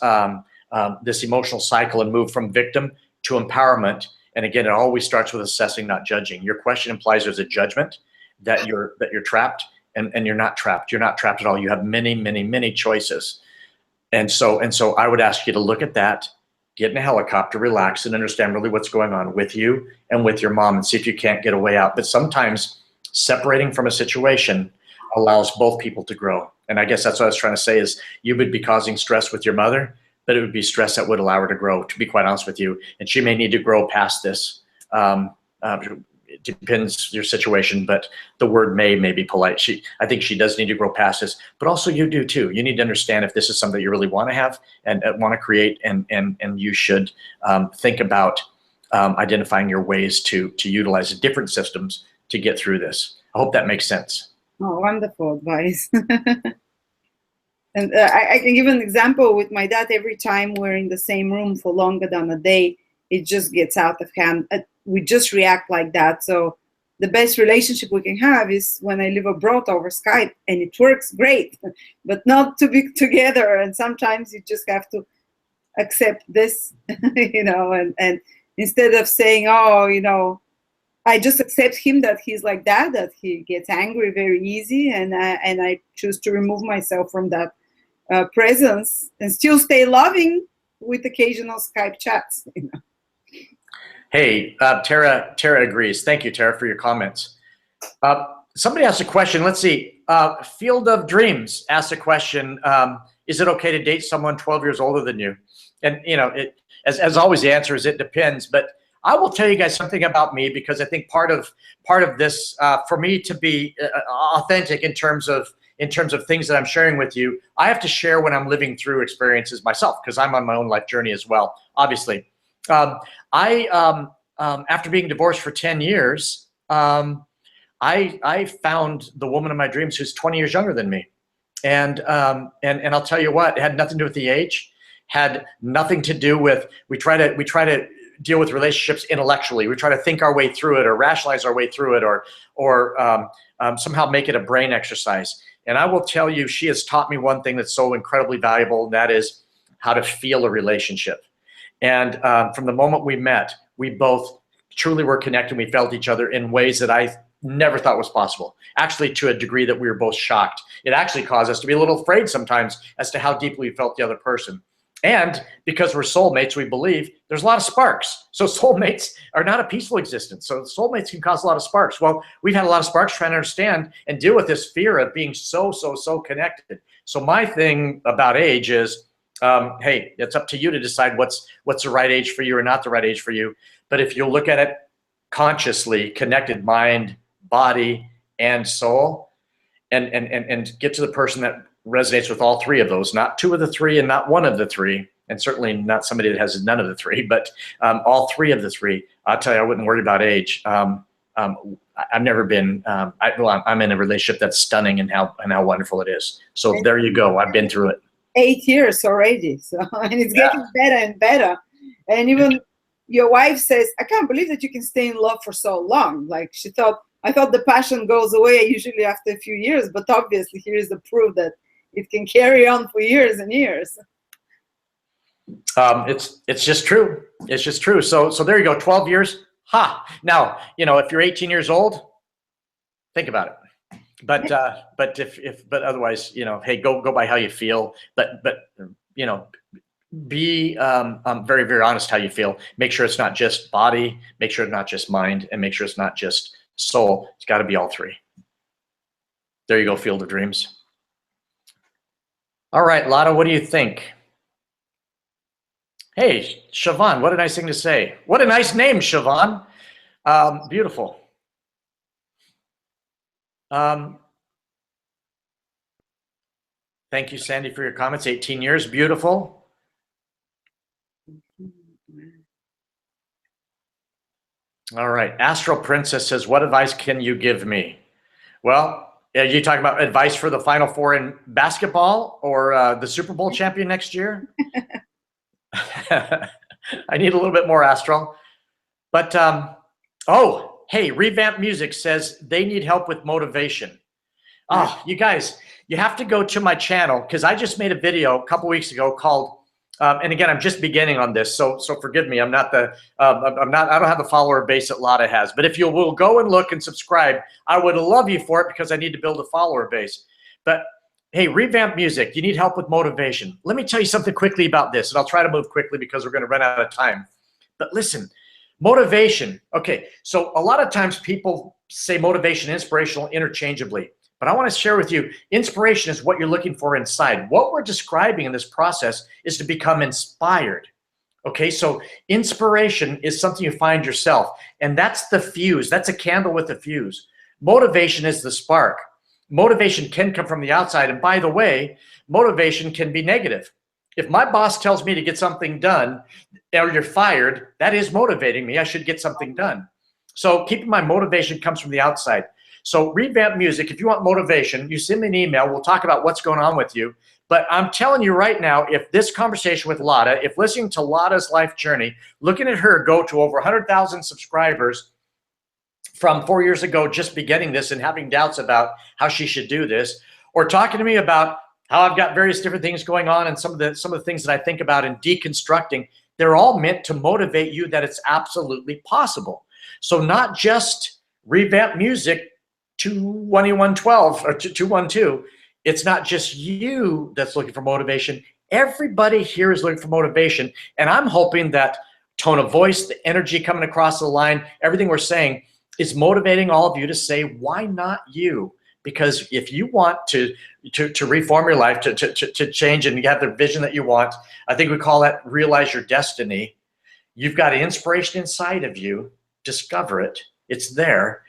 this emotional cycle and move from victim to empowerment. And again, it always starts with assessing, not judging. Your question implies there's a judgment that you're trapped, and you're not trapped. You're not trapped at all. You have many, many, many choices. And so I would ask you to look at that, get in a helicopter, relax, and understand really what's going on with you and with your mom, and see if you can't get a way out. But sometimes separating from a situation allows both people to grow. And I guess that's what I was trying to say is you would be causing stress with your mother, but it would be stress that would allow her to grow, to be quite honest with you. And she may need to grow past this. It depends your situation, but the word may be polite. I think she does need to grow past this, but also you do too. You need to understand if this is something you really want to have and want to create, and you should think about identifying your ways to utilize different systems to get through this. I hope that makes sense. Oh, wonderful advice. And I can give an example with my dad. Every time we're in the same room for longer than a day, it just gets out of hand. We just react like that. So the best relationship we can have is when I live abroad over Skype, and it works great, but not to be together. And sometimes you just have to accept this, and instead of saying, oh, I just accept him that he's like that he gets angry very easy, and I choose to remove myself from that presence and still stay loving with occasional Skype chats. Hey, Tara agrees. Thank you, Tara, for your comments. Somebody asked a question. Let's see. Field of Dreams asked a question. Is it okay to date someone 12 years older than you? And as always, the answer is it depends. But I will tell you guys something about me, because I think part of this, for me to be authentic in terms of things that I'm sharing with you, I have to share when I'm living through experiences myself, because I'm on my own life journey as well, obviously. After being divorced for 10 years, I found the woman of my dreams who's 20 years younger than me. And I'll tell you what, it had nothing to do with the age, had nothing to do with, we try to deal with relationships intellectually. We try to think our way through it, or rationalize our way through it, or somehow make it a brain exercise. And I will tell you, she has taught me one thing that's so incredibly valuable, and that is how to feel a relationship. And from the moment we met, we both truly were connected. We felt each other in ways that I never thought was possible, actually to a degree that we were both shocked. It actually caused us to be a little afraid sometimes as to how deeply we felt the other person. And because we're soulmates, we believe there's a lot of sparks. So soulmates are not a peaceful existence. So soulmates can cause a lot of sparks. Well, we've had a lot of sparks trying to understand and deal with this fear of being so connected. So my thing about age is, hey, it's up to you to decide what's the right age for you or not the right age for you. But if you look at it consciously, connected mind, body, and soul, and get to the person that resonates with all three of those, not two of the three and not one of the three, and certainly not somebody that has none of the three, but all three of the three. I'll tell you, I wouldn't worry about age. I've never been, I'm in a relationship that's stunning and how wonderful it is. So there you go. I've been through it. 8 years already. So, and it's getting better and better. And even your wife says, I can't believe that you can stay in love for so long. Like I thought the passion goes away usually after a few years, but obviously here's the proof that it can carry on for years and years. It's just true. It's just true. So there you go. 12 years. Ha. Now, if you're 18 years old, think about it. But but otherwise, hey, go by how you feel. But be very, very honest how you feel. Make sure it's not just body. Make sure it's not just mind, and make sure it's not just soul. It's got to be all three. There you go, Field of Dreams. All right, Lada, what do you think? Hey, Siobhan, what a nice thing to say. What a nice name, Siobhan. Beautiful. Thank you, Sandy, for your comments. 18 years, beautiful. All right, Astral Princess says, what advice can you give me? Well, are you talking about advice for the Final Four in basketball or the Super Bowl champion next year? I need a little bit more, Astral. But, oh, hey, Revamp Music says they need help with motivation. Oh, you guys, you have to go to my channel because I just made a video a couple weeks ago called, and again, I'm just beginning on this, so forgive me. I don't have the follower base that Lada has, but if you will go and look and subscribe, I would love you for it because I need to build a follower base. But hey, Revamp Music, you need help with motivation. Let me tell you something quickly about this, and I'll try to move quickly because we're going to run out of time. But listen, motivation. Okay, so a lot of times people say motivation and inspirational interchangeably. But I want to share with you, inspiration is what you're looking for inside. What we're describing in this process is to become inspired. Okay, so inspiration is something you find yourself, and that's the fuse. That's a candle with a fuse. Motivation is the spark. Motivation can come from the outside, and by the way, motivation can be negative. If my boss tells me to get something done, or you're fired, that is motivating me. I should get something done. So keep in mind, motivation comes from the outside. So Revamp Music, if you want motivation, you send me an email. We'll talk about what's going on with you. But I'm telling you right now, if this conversation with Lada, if listening to Lada's life journey, looking at her go to over 100,000 subscribers from 4 years ago, just beginning this and having doubts about how she should do this, or talking to me about how I've got various different things going on and some of the things that I think about and deconstructing, they're all meant to motivate you that it's absolutely possible. So not just Revamp Music 21112 or 212. It's not just you that's looking for motivation. Everybody here is looking for motivation. And I'm hoping that tone of voice, the energy coming across the line, everything we're saying is motivating all of you to say, why not you? Because if you want to reform your life, to change and you have the vision that you want, I think we call that realize your destiny. You've got inspiration inside of you. Discover it. It's there.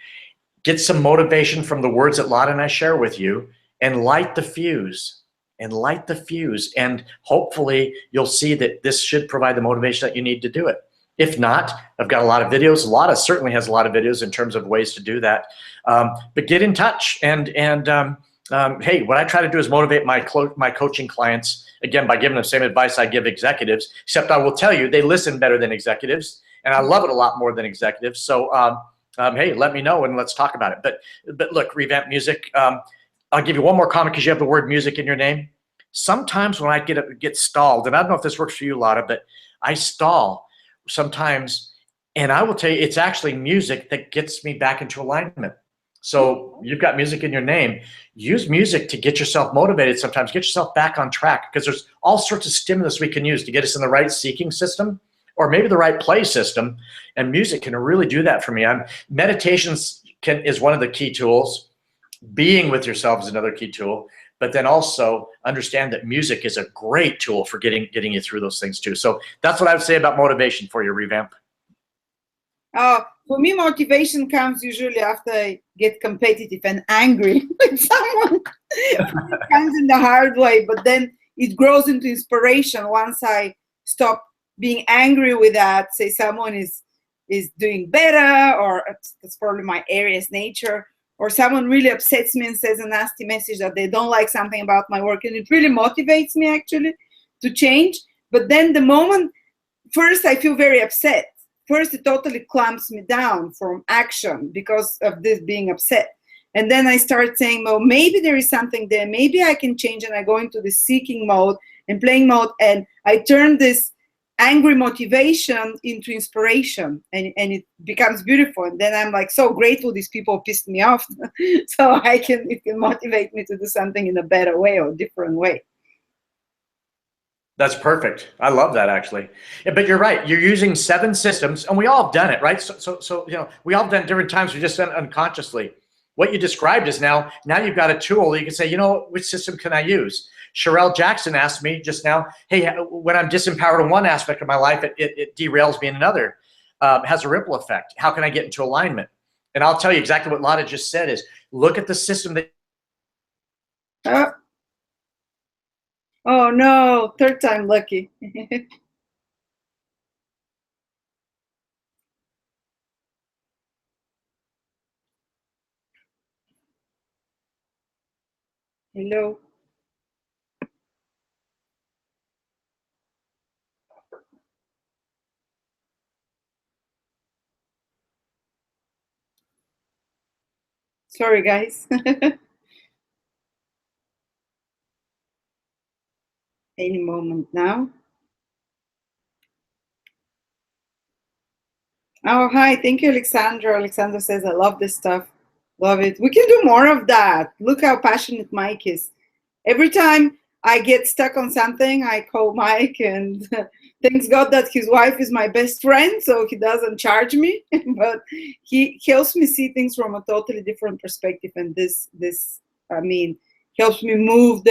Get some motivation from the words that Lada and I share with you and light the fuse. And hopefully you'll see that this should provide the motivation that you need to do it. If not, I've got a lot of videos. Lada certainly has a lot of videos in terms of ways to do that. But get in touch. And hey, what I try to do is motivate my coaching clients, again, by giving them the same advice I give executives, except I will tell you they listen better than executives. And I love it a lot more than executives. So hey, let me know and let's talk about it. But look, Revamp Music, I'll give you one more comment because you have the word music in your name. Sometimes when I get stalled, and I don't know if this works for you, Lada, but I stall sometimes, and I will tell you, it's actually music that gets me back into alignment. So you've got music in your name. Use music to get yourself motivated sometimes. Get yourself back on track because there's all sorts of stimulus we can use to get us in the right seeking system or maybe the right play system, and music can really do that for me. Meditations is one of the key tools. Being with yourself is another key tool, but then also understand that music is a great tool for getting you through those things too. So that's what I would say about motivation for you, Revamp. For me, motivation comes usually after I get competitive and angry with someone. It comes in the hard way, but then it grows into inspiration once I stop being angry with that. Say someone is doing better, or that's probably my Aries nature, or someone really upsets me and says a nasty message that they don't like something about my work, and it really motivates me actually to change. But then the moment, first I feel very upset. First it totally clamps me down from action because of this being upset. And then I start saying, well, maybe there is something there. Maybe I can change. And I go into the seeking mode and playing mode. And I turn this angry motivation into inspiration. And it becomes beautiful. And then I'm like so grateful these people pissed me off. So it can motivate me to do something in a better way or different way. That's perfect. I love that, actually. Yeah, but you're right. You're using 7 systems, and we all have done it, right? So you know, we all have done it different times. We just done it unconsciously. What you described is now you've got a tool that you can say, you know, which system can I use? Sherelle Jackson asked me just now, hey, when I'm disempowered in one aspect of my life, it derails me in another, has a ripple effect. How can I get into alignment? And I'll tell you exactly what Lada just said is, look at the system that. Oh no, third time lucky. Hello. Sorry, guys. Any moment now. Oh, hi. Thank you, Alexandra. Alexandra says, I love this stuff. Love it. We can do more of that. Look how passionate Mike is. Every time I get stuck on something, I call Mike, and thanks God that his wife is my best friend, so he doesn't charge me, but he helps me see things from a totally different perspective. And this helps me move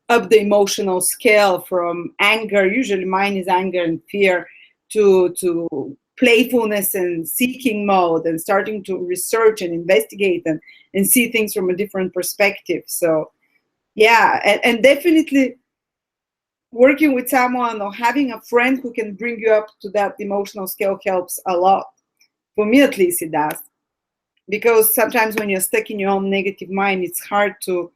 up the emotional scale from anger. Usually mine is anger and fear to playfulness and seeking mode, and starting to research and investigate and see things from a different perspective. So yeah, and definitely working with someone or having a friend who can bring you up to that emotional scale helps a lot. For me, at least, it does. Because sometimes when you're stuck in your own negative mind, it's hard to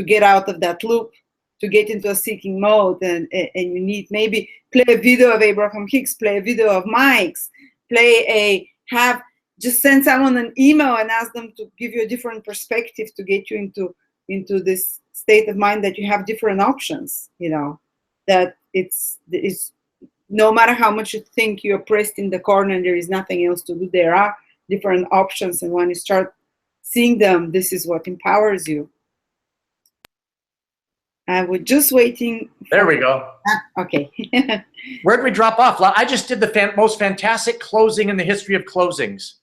get out of that loop, to get into a seeking mode, and you need maybe play a video of Abraham Hicks, play a video of Mike's, just send someone an email and ask them to give you a different perspective to get you into this state of mind that you have different options, you know, that it's no matter how much you think you're pressed in the corner and there is nothing else to do, there are different options. And when you start seeing them, this is what empowers you. I was just waiting. There we go. Okay. Where did we drop off? I just did the most fantastic closing in the history of closings.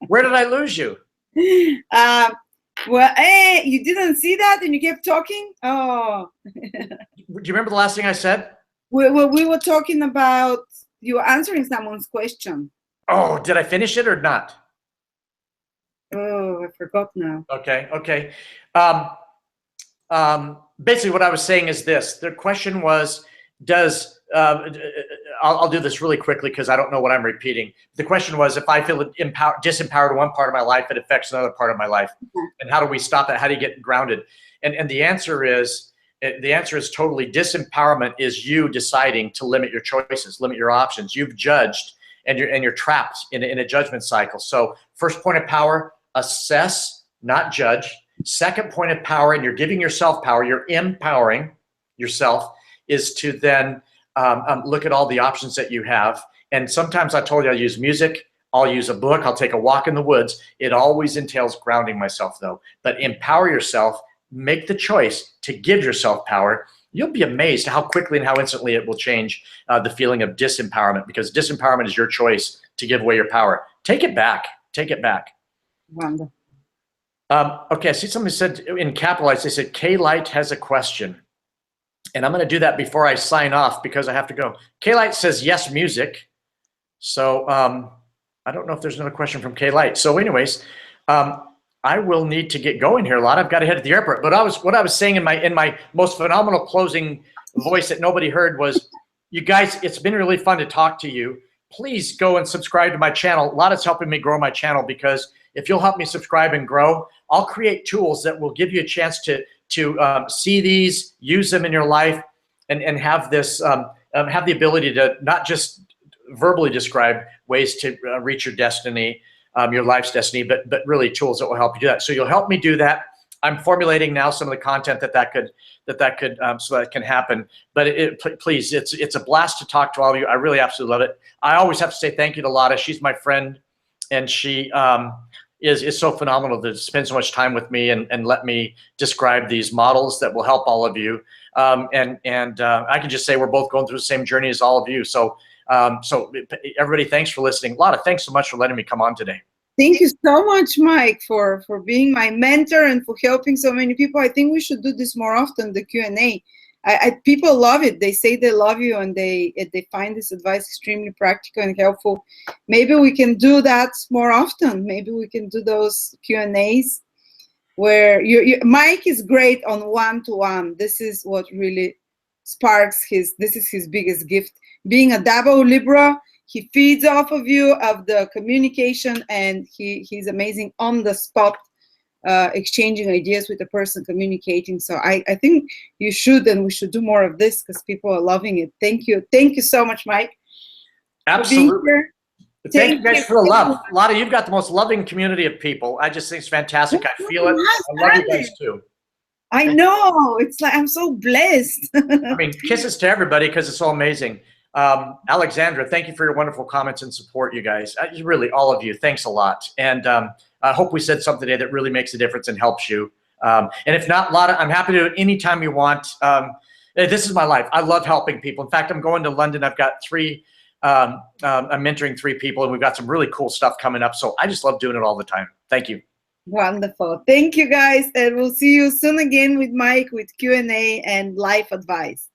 Where did I lose you? Well, hey, you didn't see that and you kept talking? Oh. Do you remember the last thing I said? We were talking about you were answering someone's question. Oh, did I finish it or not? Oh, I forgot now. Okay. Basically what I was saying is this. The question was, I'll do this really quickly because I don't know what I'm repeating. The question was, if I feel disempowered in one part of my life, it affects another part of my life. Mm-hmm. And how do we stop that? How do you get grounded? And the answer is totally disempowerment is you deciding to limit your choices, limit your options. You've judged and you're trapped in a judgment cycle. So first point of power, assess, not judge. Second point of power, and you're giving yourself power, you're empowering yourself, is to then look at all the options that you have. And sometimes I told you I'll use music, I'll use a book, I'll take a walk in the woods. It always entails grounding myself though. But empower yourself, make the choice to give yourself power. You'll be amazed how quickly and how instantly it will change the feeling of disempowerment, because disempowerment is your choice to give away your power. Take it back. Take it back. Wonderful. Okay, I see somebody said in capitalized, they said, K-Light has a question. And I'm going to do that before I sign off because I have to go. K-Light says, yes, music. So I don't know if there's another question from K-Light. So anyways, I will need to get going here a lot. I've got to head to the airport. But what I was saying in my most phenomenal closing voice that nobody heard was, you guys, it's been really fun to talk to you. Please go and subscribe to my channel. A lot is helping me grow my channel, because if you'll help me subscribe and grow, I'll create tools that will give you a chance to see these, use them in your life, and have this have the ability to not just verbally describe ways to reach your destiny, your life's destiny, but really tools that will help you do that. So you'll help me do that. I'm formulating now some of the content that could so that can happen. But please, it's a blast to talk to all of you. I really absolutely love it. I always have to say thank you to Lada. She's my friend, and she is so phenomenal to spend so much time with me and let me describe these models that will help all of you. I can just say we're both going through the same journey as all of you. So everybody, thanks for listening. Lada, thanks so much for letting me come on today. Thank you so much, Mike, for being my mentor and for helping so many people. I think we should do this more often, the Q&A. People love it. They say they love you, and they find this advice extremely practical and helpful. Maybe we can do that more often. Maybe we can do those Q&As where Mike is great on one-to-one. This is what really sparks this is his biggest gift. Being a double Libra, he feeds off of you, of the communication, and he's amazing on the spot, exchanging ideas with the person, communicating. So I think you should, and we should do more of this, because people are loving it. Thank you. Thank you so much, Mike. Absolutely. Thank you guys for the love. Lada, you've got the most loving community of people. I just think it's fantastic. I feel it. I love you guys too. I know. It's like I'm so blessed. I mean, kisses to everybody, because it's so amazing. Alexandra, thank you for your wonderful comments and support, you guys. Really, all of you, thanks a lot. And I hope we said something today that really makes a difference and helps you. And if not, Lada, I'm happy to do it anytime you want. This is my life. I love helping people. In fact, I'm going to London. I've got I'm mentoring 3 people, and we've got some really cool stuff coming up. So I just love doing it all the time. Thank you. Wonderful. Thank you, guys. And we'll see you soon again with Mike with Q&A and life advice.